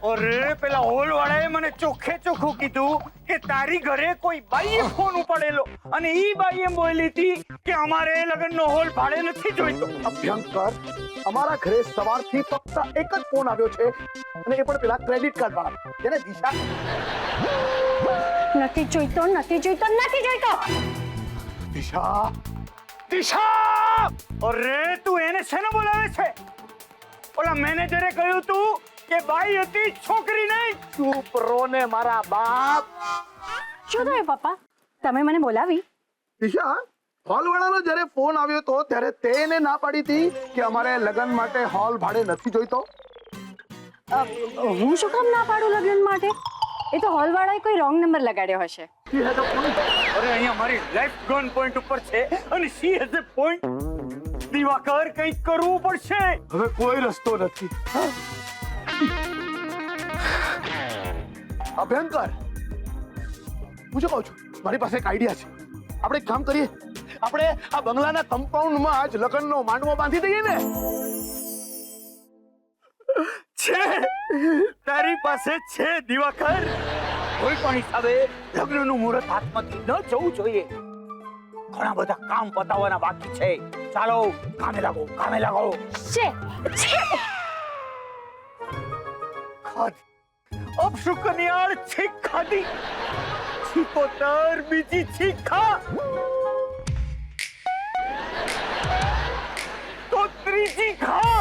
અરે પેલા હોલવાળાએ મને ચોખ્ખે ચોખ્ખું કીધું કે તારી ઘરે કોઈ બાઈએ ફોન ઉપાડેલો અને ઈ બાઈ એમ બોલી હતી કે અમારે લગ્નનો હોલ ભાડે નથી જોઈતો. અભ્યંકર, અમારા ઘરે સવારથી ફક્ત એક જ ફોન આવ્યો છે અને એ પણ પેલા ક્રેડિટ કાર્ડ વાળા, જેને દિશા નથી જોઈતો, નથી જોઈતો, નથી જોઈતો. દિશા, દિશા! અરે તું એને શેનો બોલાવે છે? ઓલા મેનેજરે કહ્યું તું કે બાઈ હતી, છોકરી નહીં. ચૂપ રહો ને મારા બાપ. શું થયું પપ્પા? તમે મને બોલાવી? દિશા, હોલ વાળાનો જ્યારે ફોન આવ્યો તો ત્યારે તેને ના પાડી હતી કે અમારે લગ્ન માટે હોલ ભાડે નથી જોઈતો. હું શું કામ ના પાડું લગ્ન માટે? એ તો હોલ વાળાએ કોઈ રોંગ નંબર લગાડ્યો હશે. અરે અહીંયા મારી લાઈફ ગન પોઈન્ટ ઉપર છે અને she has a point. Diwakar, કંઈક કરવું પડશે. હવે કોઈ રસ્તો નથી. અભ્યંકર, હું શું કહું છું, મારી પાસે એક આઈડિયા છે. આપણે એક કામ કરીએ, આપણે આ બંગલાના કમ્પાઉન્ડમાં જ લગ્નનો માંડવો બાંધી દઈએ ને. છે તારી પાસે છે દિવાકર. કોઈ પણ હિસાબે લગ્નનું મુહૂર્ત હાથમાંથી ન જવું જોઈએ. ઘણા બધા કામ પતાવવાના બાકી છે. ચાલો કામે લાગો, કામે લાગો. છે ખાધી अब शुक्रियार छीक खाधी. છીકોતર બીજી છીક ખા તો ત્રીજી ખા.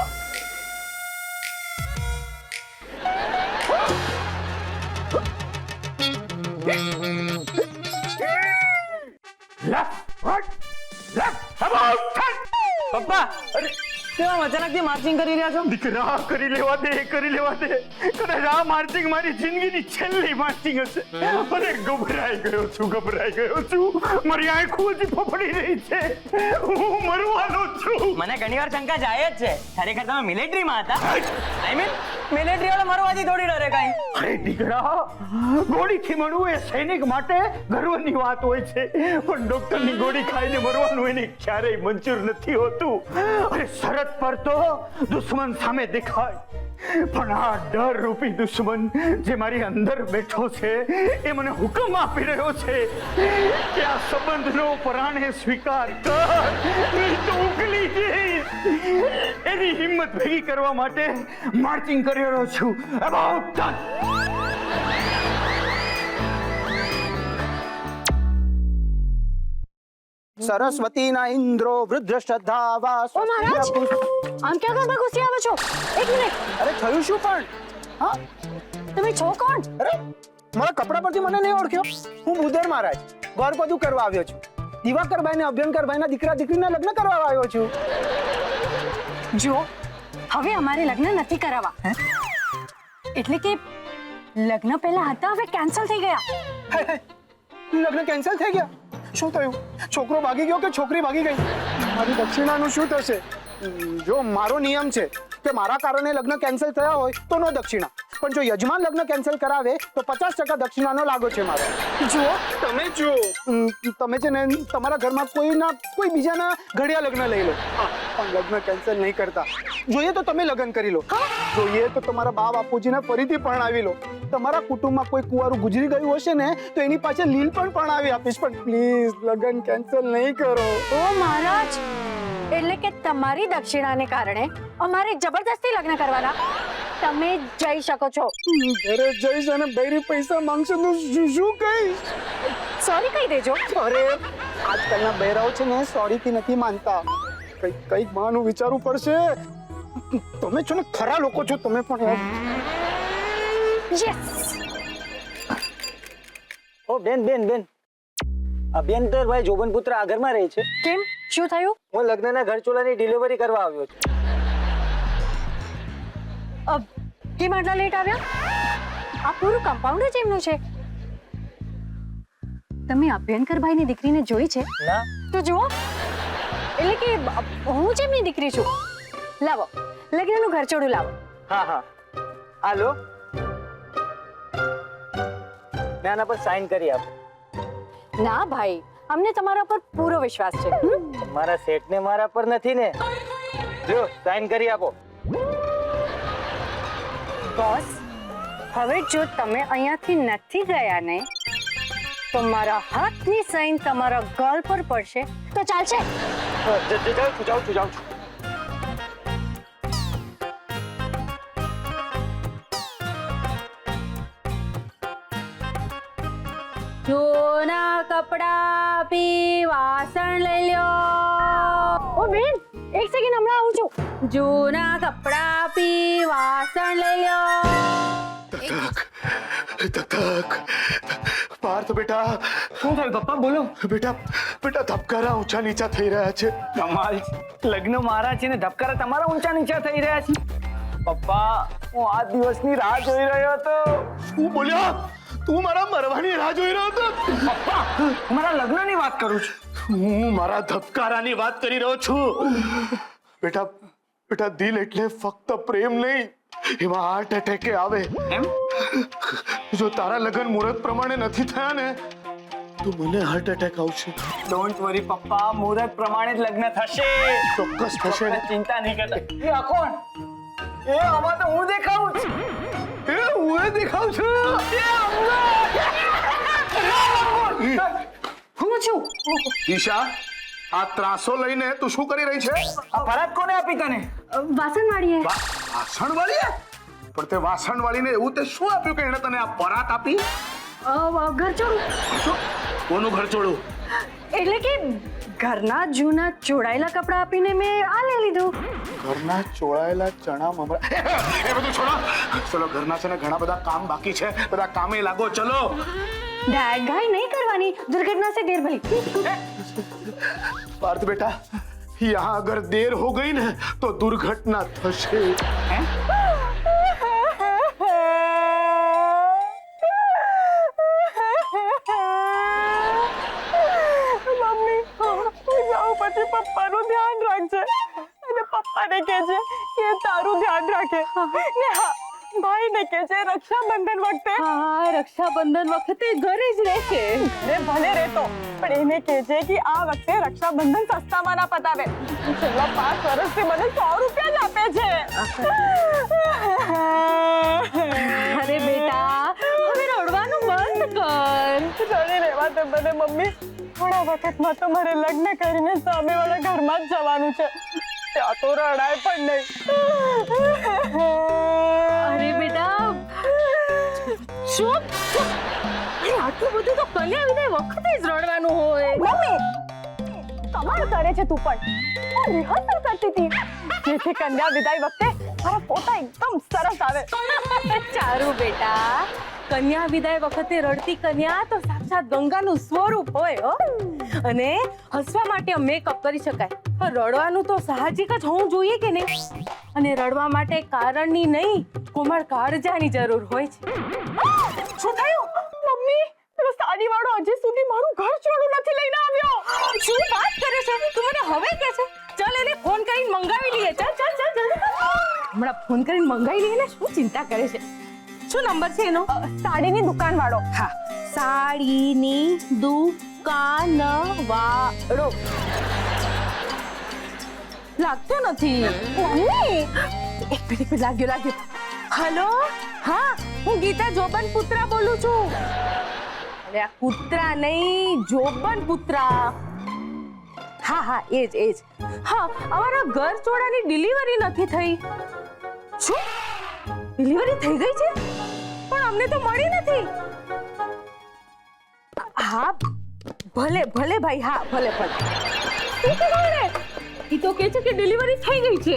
પપ્પા, અરે કેમ અચાનકથી માર્ચિંગ કરી રહ્યા છો? દીકરા, કરી લેવા દે, કરી લેવા દે. કદાચ આ માર્ચિંગ મારી જિંદગીની છેલ્લી માર્ચિંગ હશે. અરે ગભરાઈ ગયો છું. મારી આંખો હજી ફફડી રહી છે. હું મરવાનો છું. મને ઘણીવાર શંકા જાય જ છે. ખરેખર તમે મિલિટરીમાં હતા? આઈ મીન મિલિટરી વાળા મરવાથી થોડી ડરે કાંઈ. અરે દીકરા, ગોળીથી મરવું એ સૈનિક માટે ગર્વની વાત હોય છે, પણ ડોક્ટરની ગોળી ખાઈને મરવાનું એને ક્યારેય મંજૂર નથી હોતું. અરે શરત પર તો દુશ્મન સામે દેખાય, પણ આ ડર રૂપી દુશ્મન જે મારી અંદર બેઠો છે એ મને હુકમ આપી રહ્યો છે કે આ સંબંધનો પરાણે સ્વીકાર કર, નહીં તો ઉકલી જઈશ. એની હિંમત ભેગી કરવા માટે માર્ચિંગ કરી રહ્યો છું. About done. સરસ્વતી ના ઇન્દ્રો વૃદ્ધ શ્રદ્ધા ઓ મહારાજ, આમ ક્યાં કરવા ઘૂસી આવો છો? એક મિનિટ. અરે થયું શું પણ? હા, તમે છો કોણ? અરે મારા કપડા પરથી મને નહીં ઓળખ્યો? હું બુધર મહારાજ ગોર બધું કરવા આવ્યો છું. દિવાકરભાઈ ને અભ્યંકરભાઈ ના દીકરા દીકરીના લગ્ન કરવા આવ્યો છું. જો હવે અમારે લગ્ન નથી કરાવવા. એટલે કે લગ્ન પહેલા હતા, હવે કેન્સલ થઈ ગયા. લગ્ન કેન્સલ થઈ ગયા? શું થયું? છોકરો ભાગી ગયો કે છોકરી ભાગી ગઈ? મારી દક્ષિણાનું શું થશે? જો મારો નિયમ છે કે મારા કારણે લગ્ન કેન્સલ થયા હોય તો નો દક્ષિણા, પણ જો યજમાન લગ્ન કેન્સલ કરાવે તો 50% દક્ષિણાનો લાગો છે મારો. જુઓ તમે છે ને તમારા ઘરમાં કોઈ બીજાના ઘડિયા લગ્ન લઈ લો, પણ લગ્ન કેન્સલ નહીં કરતા. જોઈએ તો તમે લગ્ન કરી લો. હા, જોઈએ તો તમારા બા બાપુજીને ફરીથી પરણાવી લો. તમારા કુટુંબમાં કોઈ કુંવારું ગુજરી ગયું હશે ને તો એની પાસે લીલ પણ પરણાવી આપીશ, પણ પ્લીઝ લગ્ન કેન્સલ નહીં કરો. ઓ મહારાજ, એટલે કે તમારી દક્ષિણાને કારણે અમારે જબરદસ્તી લગ્ન કરવાના? તમે જઈ શકો છો. ઘરે જઈશ અને બૈરી પૈસા માંગશે તો શું કહીશ? સોરી કહી દેજો. અરે આજકાલના બૈરાઓ છે ને સોરી થી નથી માનતા. કઈક બહાનું વિચારવું પડશે. તમે છો ને ખરા લોકો છો તમે પણ. યસ. ઓ બેન આ બેન તો ભાઈ જોબન પુત્ર આ ઘરમાં રહે છે. કેમ, શું થયું? હું લગ્નના ઘરચોળાની ડિલિવરી કરવા આવ્યો છું. કેમ આટલા લેટ આવ્યા? આ પૂરું કમ્પાઉન્ડ જ એમનું છે. તમે અભ્યંકર ભાઈની દીકરીને જોઈ છે? ના. તો જુઓ, એટલે કે હું જ એમની દીકરી છું. લાવો, લગ્નનું ઘરચોળું લાવો. હા આ લો, મેં આના પર સાઈન કરી આપો. ના ભાઈ, અમને તમારા પર પૂરો વિશ્વાસ છે. મારા શેઠને મારા પર નથી ને. જો સાઈન કરી આપો. બોસ, હવે જો તમે અહીંયાથી નથી ગયા ને તો મારા હાથની સાઈન તમારા ગાલ પર પડશે તો ચાલશે? જાઉં છું. જૂના કપડા પી વાસણ લઈ લ્યો. ઓ બેન, એક સેકન્ડ, હમણાં આવું છું. જૂના કપડા પી વાસણ લઈ લ્યો. ધક પાર્થ બેટા. શું થયું પપ્પા? બોલો. બેટા ધબકારા ઊંચા નીચા થઈ રહ્યા છે. કમાલ, લગ્ન મારા છે ને ધબકારા તમારા ઊંચા નીચા થઈ રહ્યા છે. પપ્પા, હું આ દિવસની રાહ જોઈ રહ્યો હતો. શું બોલ્યા? તું મારા મરવાની રાહ જોઈ રહ્યો હતો? પપ્પા, હું મારા લગ્નની વાત કરું છું. હું મારા ધબકારાની વાત કરી રહ્યો છું. બેટા દિલ એટલે ફક્ત પ્રેમ નહીં, એમાં હાર્ટ એટેક આવે. એમ? જો તારા લગ્ન મુહૂર્ત પ્રમાણે નથી થયા ને તો મને હાર્ટ એટેક આવશે. ડોન્ટ વરી પપ્પા, મુહૂર્ત પ્રમાણે જ લગ્ન થશે. ચોક્કસ થશે ને? ચિંતા નહીં કરતા. એ આ કોણ? એ આમાં તો હું દેખાઉં છું. હું દેખાવ છું. હું છું. ઈશા, આ ત્રાસો લઈને તું શું કરી રહી છે? આ ભરત કોને આપી તને? વાસણવાળીએ. વાસણવાળીએ? પણ તે વાસણવાળીને એવું તે શું આપ્યું કે એને તને આ પરાત આપી? ઘરચોળું. કોનું ઘરચોળું? એટલે કે ઘરના જૂના ચોડાયેલા કપડા આપીને મેં આ લઈ લીધું. ઘરના ચોળાયેલા ચણા મમરા એ બધું છોડો. ચલો, ઘરના છે ને ઘણા બધા કામ બાકી છે, બધા કામે લાગો. ચલો. ढाई नहीं करवानी, दुर्घटना से देर भली. पार्थ बेटा, यहाँ अगर देर हो गई ना तो दुर्घटना थशे. મમ્મી, તું જાઓ પછી પપ્પાનું ધ્યાન રાખજે અને પપ્પાને કહેજે કે તારું ધ્યાન રાખે. ને હા, ભાઈને કહેજે રક્ષાબંધન વખતે. હા, રક્ષાબંધન વખતે ઘરે જ રહેશે. ઘરે ભલે રહેતો, પણ એને કહેજે કે આ વખતે રક્ષાબંધન સસ્તામાં ના પતાવે. છેલ્લા 5 વર્ષથી મને 100 રૂપિયા જ આપે છે. અરે બેટા, હવે રડવાનું બંધ કર. રડી રહેવા દે મને મમ્મી. થોડા વખતમાં તો મારે લગ્ન કરીને સામેવાળા ઘરમાં જ જવાનું છે. ત્યાં તો રડાય પણ નહીં. અરે બેટા, શું આટલું બધું તો કલ્યા વિદાય વખતે જ રડવાનું હોય. મમ્મી, કમાલ કરે છે તું પણ. રિહર્સલ કરતી હતી જેથી કન્યા વિદાય વખતે મારા ફોટા એકદમ સરસ આવે. ચારું બેટા, કન્યા વિદાય વખતે રડતી કન્યા તો સાક્ષાત ગંગાનું સ્વરૂપ હોય હો. અને હસવા માટે મેકઅપ કરી શકાય, પણ રડવાનું તો સાહજિક જ હોવું જોઈએ કે નહીં? અને રડવા માટે કારણની નહીં, કોમળ કાળજાની જરૂર હોય છે. શું થયું મમ્મી? પેલો સાડી વાળો હજી સુધી મારું ઘર છોડું નથી લઈને આવ્યો. શું વાત કરે છે તું? મને હવે કે છે? ચાલ એને ફોન કરીને મંગાવી લઈએ. ચાલ હમણાં ફોન કરીને મંગાવી લઈએ ને. શું ચિંતા કરે છે? શું નંબર છે એનો? સાડીની દુકાન વાળો. હા, સાડીની દુકાન વાળો. લાગતો નથી મમ્મી. એક મિનિટ લાગ્યું. હેલો, હા હું ગીતા જોબન પુત્રા બોલું છું. અરે આ પુત્રા નહીં, જોબન પુત્રા. હા એજ. હા, અમારા ઘર ચોડાની ડિલિવરી નથી થઈ. શું ડિલિવરી થઈ ગઈ છે? પણ અમને તો મળી નથી. હા ભલે ભાઈ, હા ભલે. શું કીધું ને? ઈ તો કહે છે કે ડિલિવરી થઈ ગઈ છે.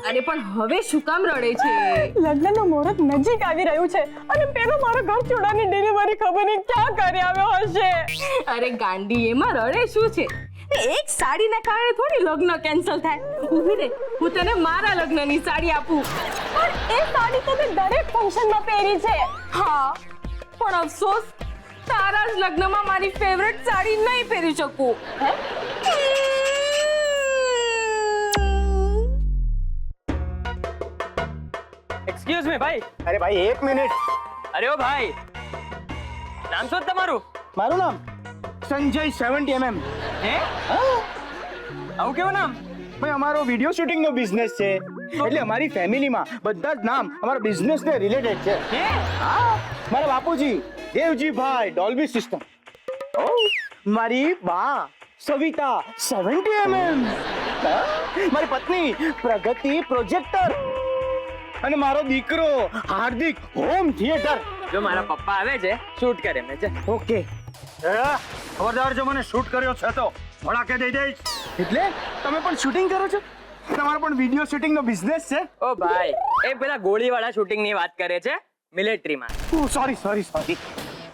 અરે પણ હવે શું કામ રડે છે? લગ્નનું મુહૂર્ત નજીક આવી રહ્યું છે અને પેલો મારો ઘર ચોડાની ડિલિવરી ખબર નહીં ક્યાં કરી આવ્યો હશે. અરે ગાંડી, એમાં રડે શું છે? એક સાડીના કારણે થોડી લગ્ન કેન્સલ થાય. ઊભી રે, હું તને મારા લગ્નની સાડી આપું. પણ એ સાડી તો તે દરેક ફંક્શનમાં પહેરી છે. હા, પણ અફસોસ તારા જ લગ્નમાં મારી ફેવરેટ સાડી નહીં પહેરી શકું. એક્સક્યુઝ મી ભાઈ. અરે ભાઈ 1 મિનિટ. અરે ઓ ભાઈ, નામ શું તમારું? મારું નામ સંજય 70mm. હે? આવું કેવું નામ? ભાઈ અમારો વિડિયો શૂટિંગ નો બિઝનેસ છે, એટલે અમારી ફેમિલીમાં બધા જ નામ અમારા બિઝનેસ ને રિલેટેડ છે. હે? હા, મારા બાપુજી દેવજીભાઈ ડોલ્બી સિસ્ટમ. મારી બા સવિતા 70mm. મારી પત્ની પ્રગતિ પ્રોજેક્ટર અને મારો દીકરો હાર્દિક હોમ થિયેટર. જો મારા પપ્પા આવે છે, શૂટ કરે મેં છે. ઓકે. ખબરદાર જો મને શૂટ કર્યો છે તો ભડાકે દઈ દઈશ. એટલે તમે પણ શૂટિંગ કરો છો? તમારો પણ વિડિયો શૂટિંગ નો બિઝનેસ છે? ઓ ભાઈ, એ પેલા ગોળીવાળા શૂટિંગ ની વાત કરે છે, મિલિટરીમાં. સોરી.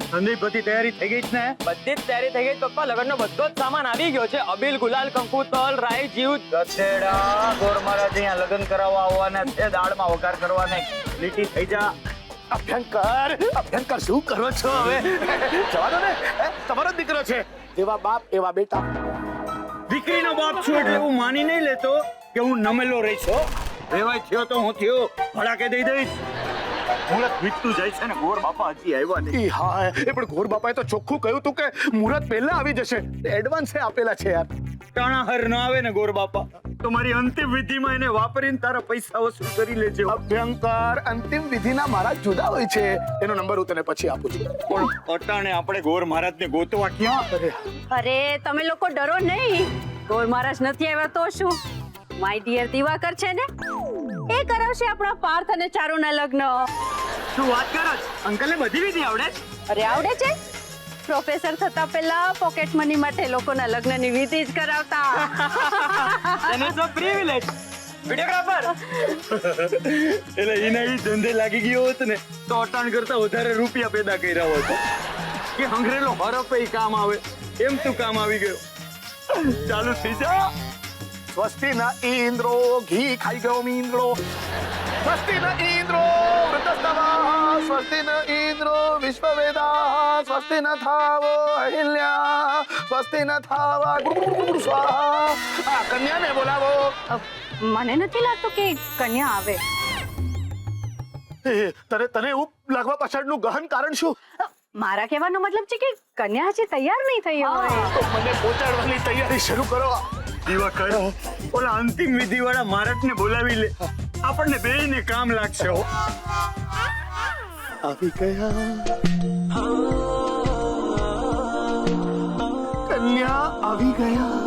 સંદીપ બધી તૈયારી થઈ ગઈ છે ને? બધી જ તૈયારી થઈ ગઈ પપ્પા. લગ્નનો બધો જ સામાન આવી ગયો છે. અબીલ, ગુલાલ, કંકુ, તલ, રાઈ, જીવ. ગધેડા, ગોર મહારાજ અહીંયા લગ્ન કરાવવા આવવાના છે, દાળમાં વઘાર કરવાને. લીટી થઈ જા. અભ્યંકર શું કરો છો હવે? જવા દો ને, તમારો જ દીકરો છે. જેવા બાપ એવા બેટા. દીકરીનો બાપ છું એટલે હું માની નહીં લેતો કે હું નમેલો રહી છું. રેવાય થયો તો હું થયો, ભડાકે દઈ દઈશ. મુહૂર્ત વીતતું જાય છે ને ગોર બાપા હજી આવ્યા નહીં. હા, એ પણ ઘોર બાપાએ તો ચોખ્ખું કહ્યું તું કે મુહૂર્ત પહેલા આવી જશે. એડવાન્સ આપેલા છે યાર. ટાણાહર ન આવે ને ગોર બાપા તો મારી અંતિમ વિધિમાં એને વાપરીને તારા પૈસા વસૂલ કરી લેજો. અભ્યંકર, અંતિમ વિધિના મારા જુદા હોય છે. એનો નંબર હું તને પછી આપું છું. પણ અટાણે આપણે ગોર મહારાજને ગોતવા ક્યાં? અરે તમે લોકો ડરો નહીં. ગોર મહારાજ નથી આવ્યા તો શું? માય ડિયર દિવાકર છે ને, એ કરાવશે આપણા પાર્થ અને ચારુના લગ્ન. શું વાત કરો છો? અંકલને બધી વિધિ આવડે? અરે આવડે છે. પ્રોફેસર થતા પહેલા પોકેટ મની માટે લોકોના લગ્નની વિધિ જ કરાવતા. અને સો પ્રિવિલેજ વિડિયોગ્રાફર. એટલે એને એ ધંધે લાગી ગયો હોત ને તો અટાણ કરતા વધારે રૂપિયા પેદા કર્યા હોત. કે હંગરેલો હરપે કામ આવે એમ તું કામ આવી ગયો. ચાલુ થઈ જા. સ્વસ્તિ ન ઇન્દ્રો, ઘી ખાઈ ગયો મીંદડો. સ્વસ્તિ ન ઇન્દ્રો વૃતસ્તવા, સ્વસ્તિ ન ઇન્દ્રો વિશ્વવેદા, સ્વસ્તિ ન થાવો અહિલ્યા, સ્વસ્તિ ન થાવા સ્વાહા. આ કન્યાને બોલાવો. મને નથી લાગતું કે કન્યા આવે. તને એવું લાગવા પાછળનું ગહન કારણ શું? મારા કહેવાનો મતલબ છે કે કન્યા હજી તૈયાર નહીં થઈ હોય. તો મને પહોંચાડવાની તૈયારી શરૂ કરો. દિવાકર, ઓલા અંતિમ વિધિ વાળા મહારાજને બોલાવી લે. આપણને બેયને કામ લાગશે. હો આવી ગયા. કન્યા આવી ગયા.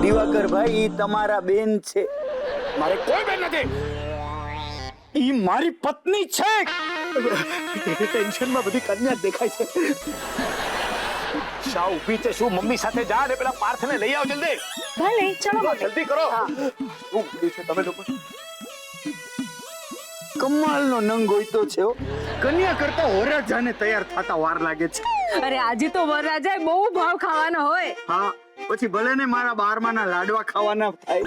દિવાકર ભાઈ, ઈ તમારા બેન છે. મારે કોઈ બેન નથી. ઈ મારી પત્ની છે. ટેન્શનમાં બધી કન્યા દેખાય છે. શા ઊભી છે? શું મમ્મી સાથે જા ને પેલા પાર્થને લઈ આવ જલ્દી. ભલે ચલો. જલ્દી કરો. શું ઊભી છે તમે લોકો? કમાલનો નંગ હોય તો છે. કન્યા કરતા વરરાજાને તૈયાર થતા વાર લાગે છે. અરે આજે તો વરરાજાએ બહુ ભાવ ખાવાનો હોય. હા, પછી ભલે ને મારા 12માના લાડવા ખાવાના થાય.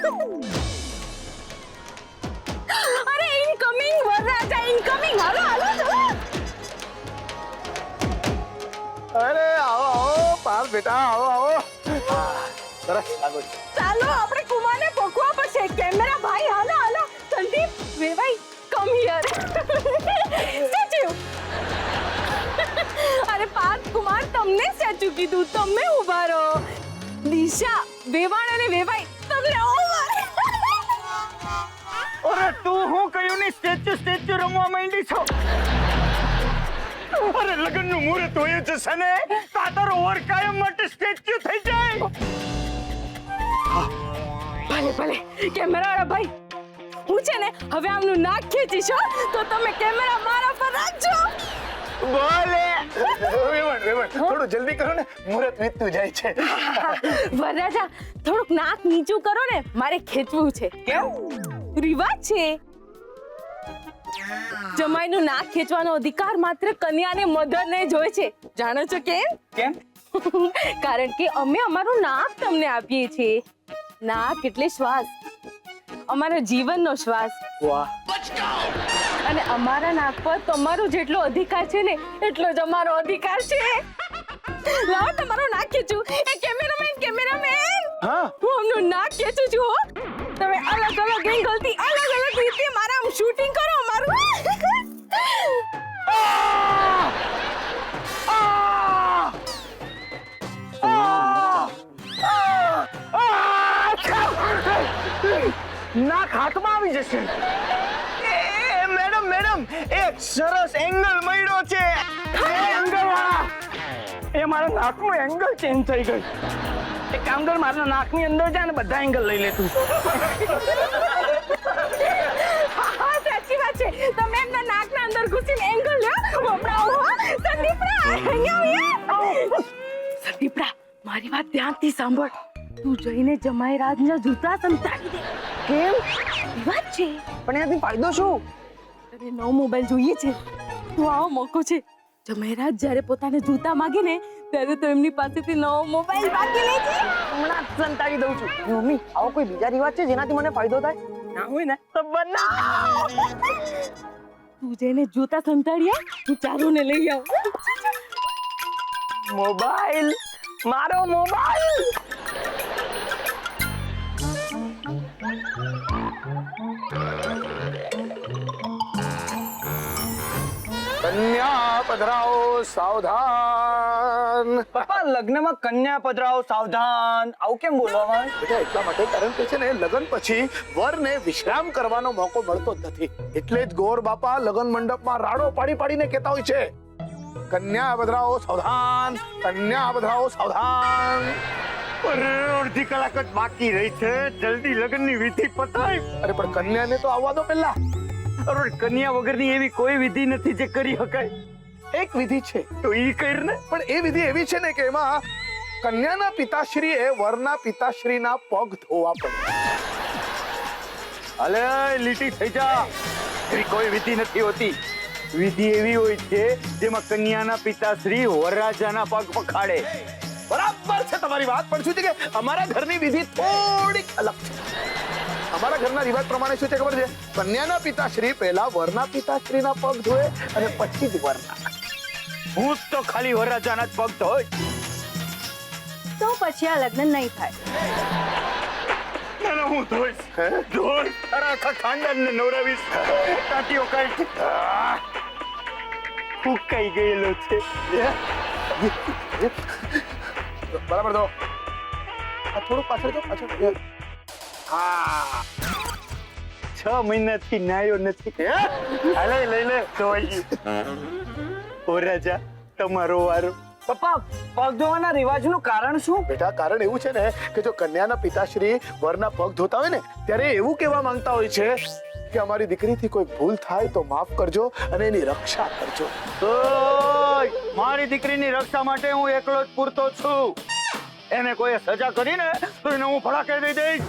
અરે ઇનકમિંગ વરરાજા, ઇનકમિંગ. હાલો ચલો. અરે આવો પાર્થ બેટા, આવો. સરસ લાગો છો. ચાલો આપણે કુમારને પોકવા પડશે. કેમેરા ભાઈ હાલો. સંદીપ, વેવાઈ, કમ હિયર. સ્ટેચ્યુ. અરે પાર્થ કુમાર, તમને સ્ટેચ્યુ કીધું, તમે ઊભા રહો. દિશા, વેવાણ અને વેવાઈ, તમે ને ઓ મારે અરે તું હું કયું ની સ્ટેચ્યુ રમવા માંડી છો? અરે લગ્નનું મુહૂર્ત હોય જશે ને તારો ઓર કાયમ માટે સ્ટેચ્યુ થઈ જાય. ભલે ભલે કેમેરાવાળા ભાઈ, હું છે ને હવે આમનું નાક ખેંચીશ હો, તો તમે કેમેરા મારા પર રાખજો. બોલે વેવણ થોડું જલ્દી કરો ને, મુહૂર્ત વીતતું જાય છે. વરરાજા થોડુંક નાક નીચું કરો ને, મારે ખેંચવું છે. કેમ? રિવાજ છે. જમાઈનું નાક ખેંચવાનો અધિકાર માત્ર કન્યાને મધરને જ હોય છે. જાણો છો કેમ? કેમ? કારણ કે અમે અમારું નાક તમને આપીએ છીએ. નાક એટલે શ્વાસ, અમારા જીવનનો શ્વાસ. વાહ. અને અમારા નાક પર તમારો જેટલો અધિકાર છે ને એટલો જ અમારો અધિકાર છે. લાવો તમારો નાક ખેંચું. એ કેમેરામેન હા, હું આમનું નાક ખેંચું છું હો. તમે અલગ અલગ એંગલથી અલગ અલગ રીતે મારા આમ શૂટિંગ કરો અમારું. નાક હાથમાં આવી જશે. મેડમ એક સરસ એંગલ મળ્યો છે. એંગલ વાળા, એ મારા નાકનું એંગલ ચેન્જ થઈ ગયું. એક કામ કર, મારા નાકની અંદર જા ને બધા એંગલ લઈ લે તું. હા, સાચી વાત છે. તમે એમના નાકના અંદર ઘૂસીને એંગલ લ્યો. હમણાં આવો હો. સંદીપડા, અહીંયા આવીએ. સંદીપડા, મારી વાત ધ્યાનથી સાંભળ. તું જઈને જમાઈ રાજના જૂતા સંતાડી દે. કેમ? વાત છે. પણ એનાથી ફાયદો શું? તને નવો મોબાઈલ જોઈએ છે તો આવો મોકો છે. જમાઈરાજ જ્યારે પોતાને જૂતા માંગે ને ત્યારે તો એમની પાસેથી નવો મોબાઈલ માંગી લે છે. હમણાં જ સંતાડી દઉં છું. મમ્મી, આવો કોઈ બીજા રિવાજ છે જેનાથી મને ફાયદો થાય? ના હોય ને તો બનાવ. તું જઈને જૂતા સંતાડ્યા, હું ચારુને લઈ આવું. મોબાઈલ, મારો મોબાઈલ. કન્યા પધરાઓ સાવધાન. પપ્પા, લગ્નમાં કન્યા પધરાઓ સાવધાન આવું કેમ બોલવામાં? બેટા એટલા માટે, કારણ કે છે ને લગ્ન પછી વરને વિશ્રામ કરવાનો મોકો મળતો જ નથી. એટલે જ ગોર બાપા લગ્ન મંડપમાં રાડો પાડી પાડીને કહેતા હોય છે, કન્યા પધરાઓ સાવધાન, કન્યા પધરાઓ સાવધાન. અરે અડધી કલાક જ બાકી રહી છે, જલ્દી લગ્નની વિધિ પતાય. અરે પણ કન્યાને તો આવવા દો પહેલા. અરે કન્યા વગરની એવી કોઈ વિધિ નથી જે કરી શકાય. એક વિધિ છે, તો ઈ કર ને. પણ એ વિધિ એવી છે ને કે એમાં કન્યાના પિતાશ્રીએ વરના પિતાશ્રીના પગ ધોવા પડે. અલે લીટી થઈ જા. એવી કોઈ વિધિ નથી હોતી. વિધિ એવી હોય છે જેમાં કન્યાના પિતાશ્રી વરરાજાના પગ પખાડે. બરાબર છે તમારી વાત, પણ શું છે કે અમારા ઘરની વિધિ થોડીક અલગ છે. અમારા ઘરના રિવાજ પ્રમાણે શું છે ખબર છે? કન્યાના પિતાશ્રી પહેલા વરના પિતાશ્રીના પગ ધોએ અને પછી જ વરના. હું તો ખાલી વરરાજાના જ પગ ધોય. તો પછી આ લગ્ન નહીં થાય. ના, હું ધોઈશ. ધોઈશ. તારા આખા ખાનદાનને નવરાવીશ. ટાંટીઓ કાઢ. ફૂંકાઈ ગયેલો છે. બરાબર દો. આ થોડું પાછળ દો, પાછળ. હા, 6 મહિનાથી નાયો નથી. હાલે લઈ લે ધોઈ. ઓ રાજા, તમારો વારો. પપ્પા, પગ ધોવાના રિવાજનું કારણ શું? બેટા કારણ એવું છે ને કે જો કન્યાના પિતાશ્રી વરના પગ ધોતા હોય ને ત્યારે એવું કહેવા માંગતા હોય છે કે અમારી દીકરીથી કોઈ ભૂલ થાય તો માફ કરજો અને એની રક્ષા કરજો. ઓય, મારી દીકરીની રક્ષા માટે હું એકલો જ પૂરતો છું. એને કોઈ સજા કરીને તો એને હું ફડાકે દઈ દઈશ.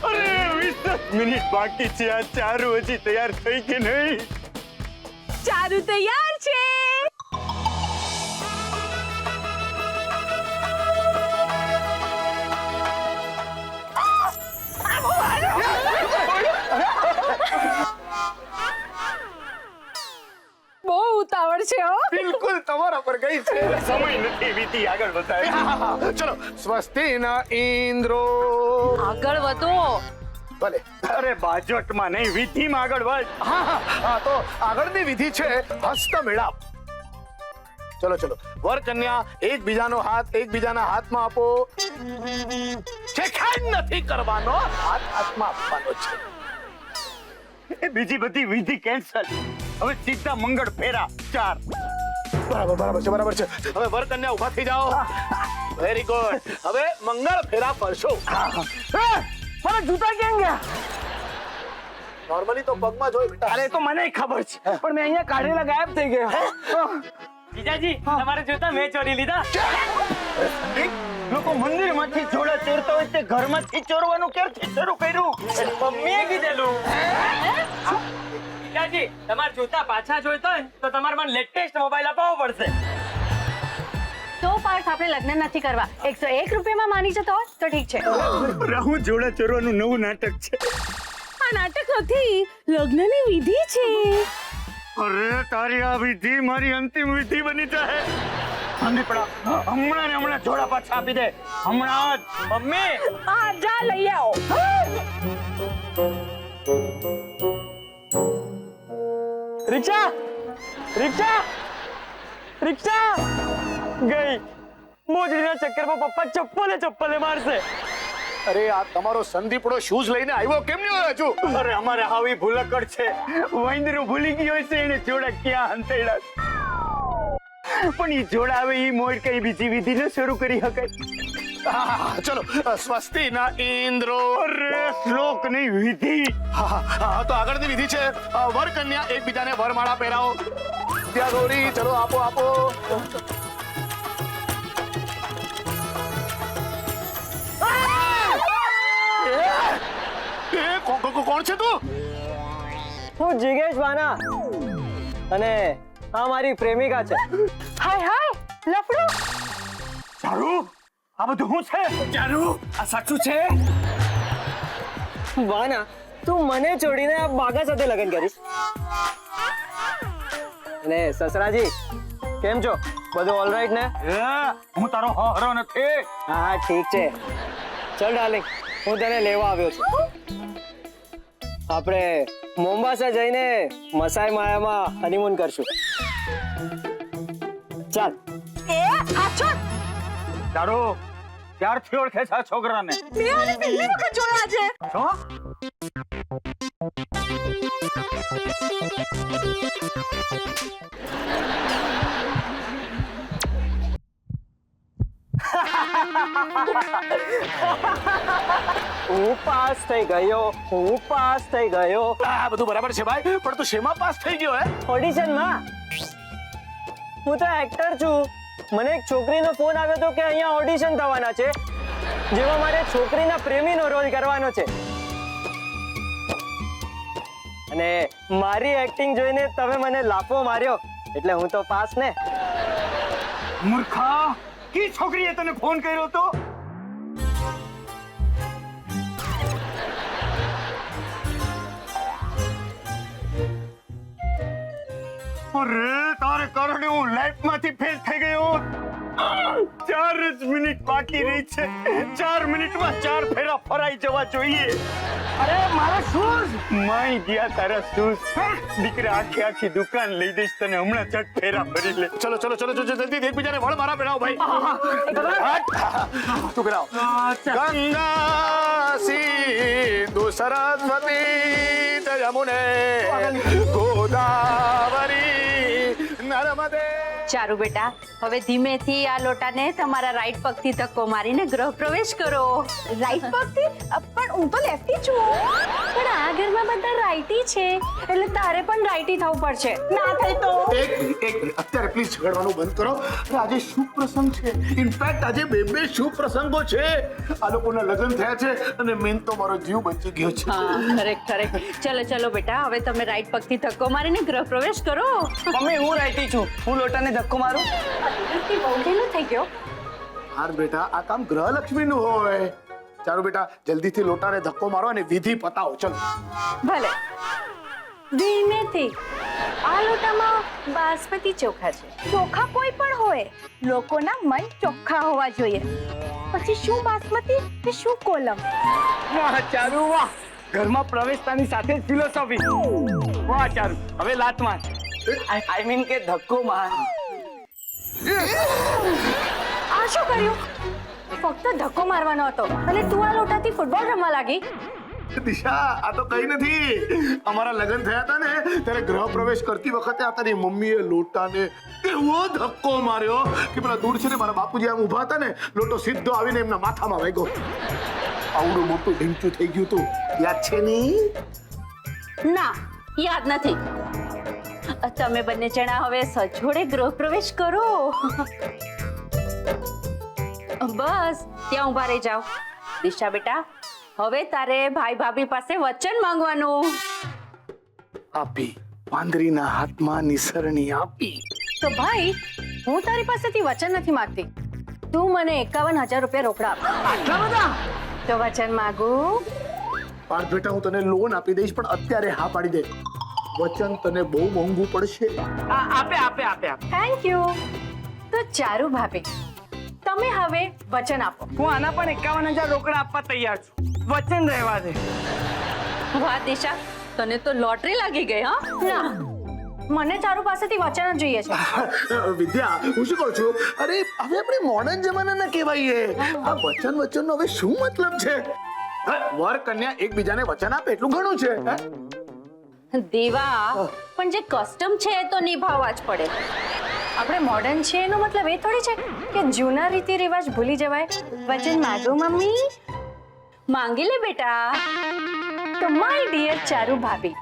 અરે 20 મિનિટ બાકી છે. આ ચારુ હજી તૈયાર થઈ કે નહીં? ચારુ તૈયાર છે. બહુ ઉતાવળ છે હો. બિલકુલ તમારા પર ગઈ છે. સમય નથી, વિધિ આગળ વધારે. ચલો, સ્વસ્તિ ન ઇન્દ્રો. આગળ વધો. ભલે. અરે બાજોટમાં નહીં, વિધિમાં આગળ વધ. હા, તો આગળની વિધિ છે હસ્ત મેળાપ. ચલો ચલો, વર કન્યા એકબીજાનો હાથ એકબીજાના હાથમાં આપો. શેખાઈ નથી કરવાનો, હાથ હાથમાં આપવાનો છે. એ બીજી બધી વિધિ કેન્સલ. હવે સીધા મંગળ ફેરા 4. બરાબર છે. હવે વર કન્યા ઉભા થઈ જાઓ. Very good. હવે મંગળ ફેરા ફરશો. મારા જૂતા ક્યાં ગયા? નોર્મલી તો પગમાં જોઈ બેટા. અરે તો મને ખબર છે, પણ મેં અહીંયા કાઢેલા ગાયબ થઈ ગયા. જીજાજી તમારા જૂતા મેં ચોરી લીધા. લોકો મંદિરમાંથી જોડા ચોરતા હોય તે ઘરમાંથી ચોરવાનું ક્યારથી શરૂ કર્યું? મમ્મીએ કીધેલું. જીજાજી તમારા જૂતા પાછા જોઈતા હોય ને તો તમારે મને લેટેસ્ટ મોબાઈલ અપાવવો પડશે. તો પાર્થ આપણે લગ્ન નથી કરવા, 101 રૂપિયામાં માની જતો હોય તો ઠીક છે. રાહુ જોડા ચોરવાનું નવું નાટક છે. આ નાટક નથી, લગ્નની વિધિ છે. અરે તારી આ વિધિ મારી અંતિમ વિધિ બની જાય. સંદીપડા હમણાં ને હમણાં જોડા પાછા આપી દે. હમણાં જ. મમ્મી આ જા લઈ આવો. રિક્ષા રિક્ષા રિક્ષા ગઈ. મોજડીના ચક્કરમાં પપ્પા ચપ્પલે મારશે. અરે આ તમારો સંદીપડો શૂઝ લઈને આવ્યો કેમ નહીં આવ્યો હજુ? અરે અમારે આવી ભૂલકડ છે. વાંદરો ભૂલી ગયો છે એને જોડા ક્યાં હંતેડા. પણ ઈ જોડા આવે ઈ મોર કઈ બીજી વિધિ ન શરૂ કરી શકાય. ચલો સ્વસ્તિ ના ઇન્દ્રો. અરે શ્લોક ની વિધિ. હા તો આગળની વિધિ છે વર કન્યા એકબીજાને વરમાળા પહેરાવો. ત્યાં ગૌરી ચલો આપો. કોણ છે તું? હું જિગેશ વાના અને આ મારી પ્રેમિકા છે. હાય લફડો. ચારુ આ બધું શું છે? ચારુ આ સાચું છે? વાના તું મને છોડીને આ બાગા સાથે લગ્ન કરીશ? અને સસરાજી કેમ છો? બધું ઓલરાઈટ ને? હું તારો હરો નથી. હા ઠીક છે. ચલ ડાર્લિંગ હું તને લેવા આવ્યો છું. આપણે મોમ્બાસા જઈને મસાઈ માયામાં હનીમૂન કરશું. ચાલ. એ આછો. ચારુ ક્યારથી ઓળખે છે આ છોકરાને? મેં આને પહેલી વખત જોયા છે. શું? હું પાસ થઈ ગયો. આ બધું બરાબર છે ભાઈ, પણ તું શેમાં પાસ થઈ ગયો હે? ઓડિશનમાં. હું તો એક્ટર છું. મને એક છોકરીનો ફોન આવ્યો હતો કે અહીંયા ઓડિશન થવાના છે, જેમાં મારે છોકરીના પ્રેમીનો રોલ કરવાનો છે. અને મારી એક્ટિંગ જોઈને તમે મને લાફો માર્યો એટલે હું તો પાસ ને. મૂર્ખા, કી છોકરીએ તને ફોન કર્યો તો? અરે તારે કારણે હું લાઈફમાંથી ફેલ થઈ ગયો. 4 જ મિનિટ બાકી રહી છે. 4 મિનિટમાં 4 ફેરા ફરાઈ જવા જોઈએ. અરે મારા શૂઝ માઈ ગયા તારા શૂઝ. દીકરા આખી દુકાન લઈ દઈશ તને હમણાં ચટ ફેરા ફરી લે. ચલો જલ્દી એકબીજાને વરમાળા પહેરાવો ભાઈ. તું પહેરાવ. ગંગા સિંધુ સરસ્વતી જમુને ગોદાવરી નર્મદે. ચારુ બેટા, હવે ધીમેથી આ લોટાને તમારા રાઈટ પગથી ધક્કો મારીને ગૃહ પ્રવેશ કરો. રાઈટ પગથી? પણ હું તો લેફ્ટી છું. પણ આ ઘરમાં બધા રાઈટી છે એટલે તારે પણ રાઈટી થવું પડશે. ના થઈ તો એક મિનિટ અત્યારે પ્લીઝ ઝઘડવાનું બંધ કરો. આજે શુભ પ્રસંગ છે. ઇનફેક્ટ આજે બે શુભ પ્રસંગો છે. આ લોકોના લગ્ન થયા છે અને મેન તો મારો જીવ બચી ગયો છે. હા કરેક્ટ. ચલો બેટા, હવે તમે રાઈટ પગથી ધક્કો મારીને ગૃહ પ્રવેશ કરો. મમ્મી હું રાઈટી છું, હું લોટાને ધક્કો મારું. બહુ ઢીલો થઈ ગયો. હાર બેટા, આ કામ ગ્રહલક્ષ્મીનું હોય. ચાલો બેટા જલ્દીથી લોટાને ધક્કો મારો અને વિધિ પતાવો. ચલો. ભલે. ધીમેથી. આ લોટામાં બાસમતી ચોખા છે. ચોખા કોઈ પણ હોય, લોકોના મન ચોખ્ખા હોવા જોઈએ. પછી શું બાસમતી કે શું કોલમ? વાહ ચારુ વાહ, ઘરમાં પ્રવેશતાની સાથે જ ફિલોસોફી. વાહ ચારુ, હવે લાત માર. આઈ મીન કે ધક્કો માર. આ શું કર્યું? ફક્ત ધક્કો મારવાનો હતો અને તું આ લોટાથી ફૂટબોલ રમવા લાગી. દિશા આ તો કઈ નથી. અમારા લગ્ન થયા હતા ને ત્યારે ગૃહ પ્રવેશ કરતી વખતે આ તારી મમ્મીએ લોટાને એવો ધક્કો માર્યો કે પેલા દૂર છે ને મારા બાપુજી આમ ઊભા હતા ને, લોટો સીધો આવીને એમના માથામાં વાગ્યો. આવડું મોટું ઢીંચું થઈ ગયું તું, યાદ છે નહીં? ના, યાદ નથી. તમે બંને જણા હવે સજોડે ગૃહ પ્રવેશ કરો. બસ ત્યાં ઊભા રહી જાઓ. દિશા બેટા, હવે તારે ભાઈ ભાભી પાસે વચન માંગવાનું. આપી વાંદરીના હાથમાં નિસરણી આપી. તો ભાઈ, હું તારી પાસેથી વચન નથી માંગતી. તું મને 51,000 રૂપિયા રોકડા આપ. આટલા બધા? તો વચન માંગુ. પાર્થ બેટા, હું તને લોન આપી દઈશ, પણ અત્યારે હા પાડી દે. વચન તને બહુ મોંઘું પડશે. આપે. Thank you. તો ચારુ ભાભી, તમે હવે વચન આપો. હું આના પણ 51,000 રોકડા આપવા તૈયાર છું. વચન રહેવા દે. વાહ દિશા, તને તો લોટરી લાગી ગઈ. હા ના, મને ચારુ પાસેથી વચન જ જોઈએ છે. વિદ્યા, હું શું કહું છું, અરે હવે આપણે મોડર્ન જમાનાના કહેવાઈએ. આ વચનનો હવે શું મતલબ છે? વર કન્યા એકબીજાને વચન આપે એટલું ઘણું છે. દેવા, પણ જે કસ્ટમ છે એ તો નિભાવવા જ પડે. આપણે મોડર્ન છીએ એનો મતલબ એ થોડી છે કે જૂના રીતિ રિવાજ ભૂલી જવાય. વચન માંગો મમ્મી. માંગી લે બેટા. તો માય ડિયર ચારુ ભાભી,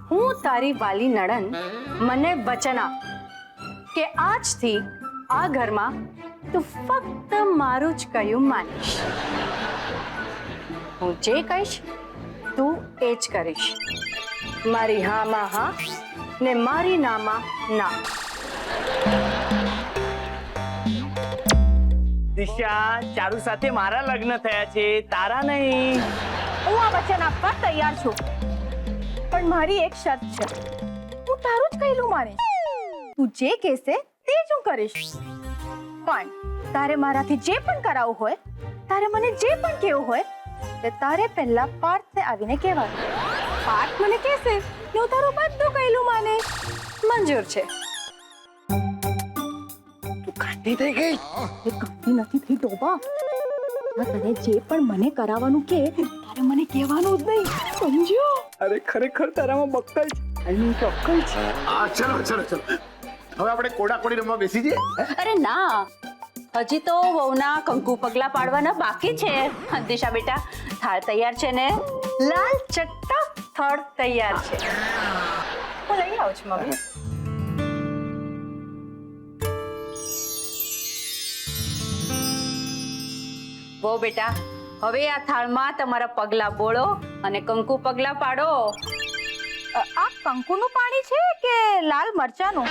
હું તારી વાલી નણંદ મને વચન આપ કે આજથી આ ઘરમાં તું ફક્ત મારું જ કહ્યું માનીશ. હું જે કહીશ તું એ જ કરીશ. મારી હામાં હા ને મારી નામાં ના. દિશા, ચારુ સાથે મારા લગ્ન થયા છે, તારા નહીં. હું આ વચન આપવા તૈયાર છું, પણ મારી એક શરત છે. હું તારું જ કહેલું માનીશ. તું જે કહેશે તે જ હું કરીશ. પણ તારે મારાથી જે પણ કરાવવું હોય, તારે મને જે પણ કહેવું હોય, તે તારે પહેલા પાર્થને આવીને કહેવાનું. પાર્થ મને કહેશે ને હું તારું બધું કહેલું માનીશ. મંજૂર છે? કાઢી થઈ ગઈ. એ કાંઈ નથી થઈ તોબા. તને જે પણ મને કરાવવાનું કે તારે મને કહેવાનું જ નહીં. સમજ્યો? અરે ખરેખર તારામાં બક્કલ છે. આની તો અક્કલ છે. ચલો હવે આપણે કોડાકોડી રમવા બેસી જઈએ. અરે ના, હજી તો વહુના કંકુ પગલા પાડવાના બાકી છે. દિશા બેટા, થાળ તૈયાર છે ને? લાલ ચટ્ટા થળ તૈયાર છે. હું લઈ આવું છું મમ્મી. વો બેટા, હવે આ થાળમાં તમારા પગલા બોળો અને કંકુ પગલા પાડો. આ કંકુનું પાણી છે કે લાલ મરચાનું?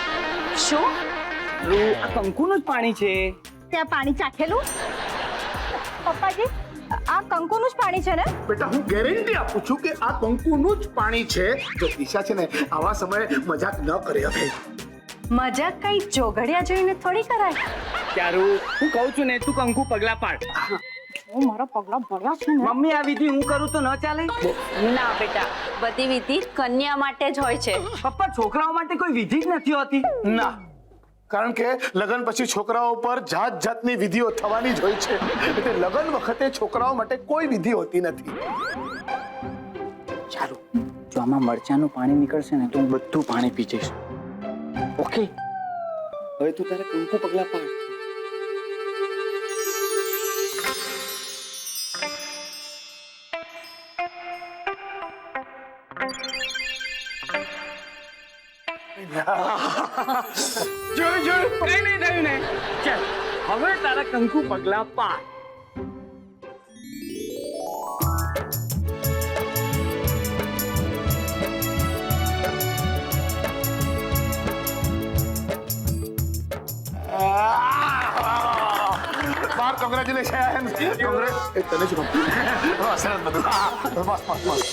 શું? આ કંકુનું જ પાણી છે. ત્યાં પાણી ચાખેલું? પપ્પાજી, આ કંકુનું જ પાણી છે ને? બેટા, હું ગેરંટી આપું છું કે આ કંકુનું જ પાણી છે. જો દિશા છે ને આવા સમયે મજાક ન કરે. હવે મજાક કઈ ચોઘડિયા જોઈને થોડી કરાય. ચારુ, હું કહું છું ને, તું કંકુ પગલા પાડ. હું મારા પગલા ભર્યા છે ને. મમ્મી, આ વિધિ હું કરું તો ન ચાલે? ના બેટા, બધી વિધિ કન્યા માટે જ હોય છે. પપ્પા, છોકરાઓ માટે કોઈ વિધિ જ નથી હોતી. ના, કારણ કે લગ્ન પછી છોકરાઓ પર જાત જાતની વિધિઓ થવાની જ હોય છે. એટલે લગ્ન વખતે છોકરાઓ માટે કોઈ વિધિ હોતી નથી. ચાલો, જો આમાં મરચાનું પાણી નીકળશે ને તો હું બધું પાણી પી જઈશ. ઓકે? હવે તું તારે કંકુ પગલા પાડ. જોયું, કઈ નહીં થયું ને. ચાલ, હવે તારા કંકુ પગલા પાડ. કોંગ્રેચ્યુલેશન. તને શું સરસ બધું. મસ્ત.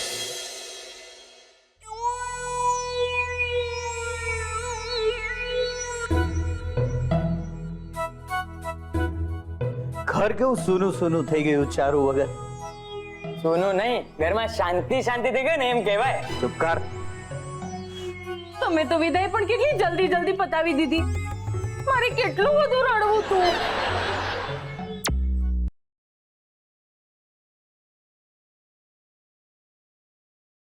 ઘર કેવું સૂનું સૂનું થઈ ગયું ચારુ વગર. સોનું નહીં, ઘરમાં શાંતિ થઈ ગઈ ને એમ કહેવાય. ચૂપ કર. તમે તો વિદાય પણ કેટલી જલ્દી પતાવી દીધી. મારે કેટલું બધું રડવું હતું.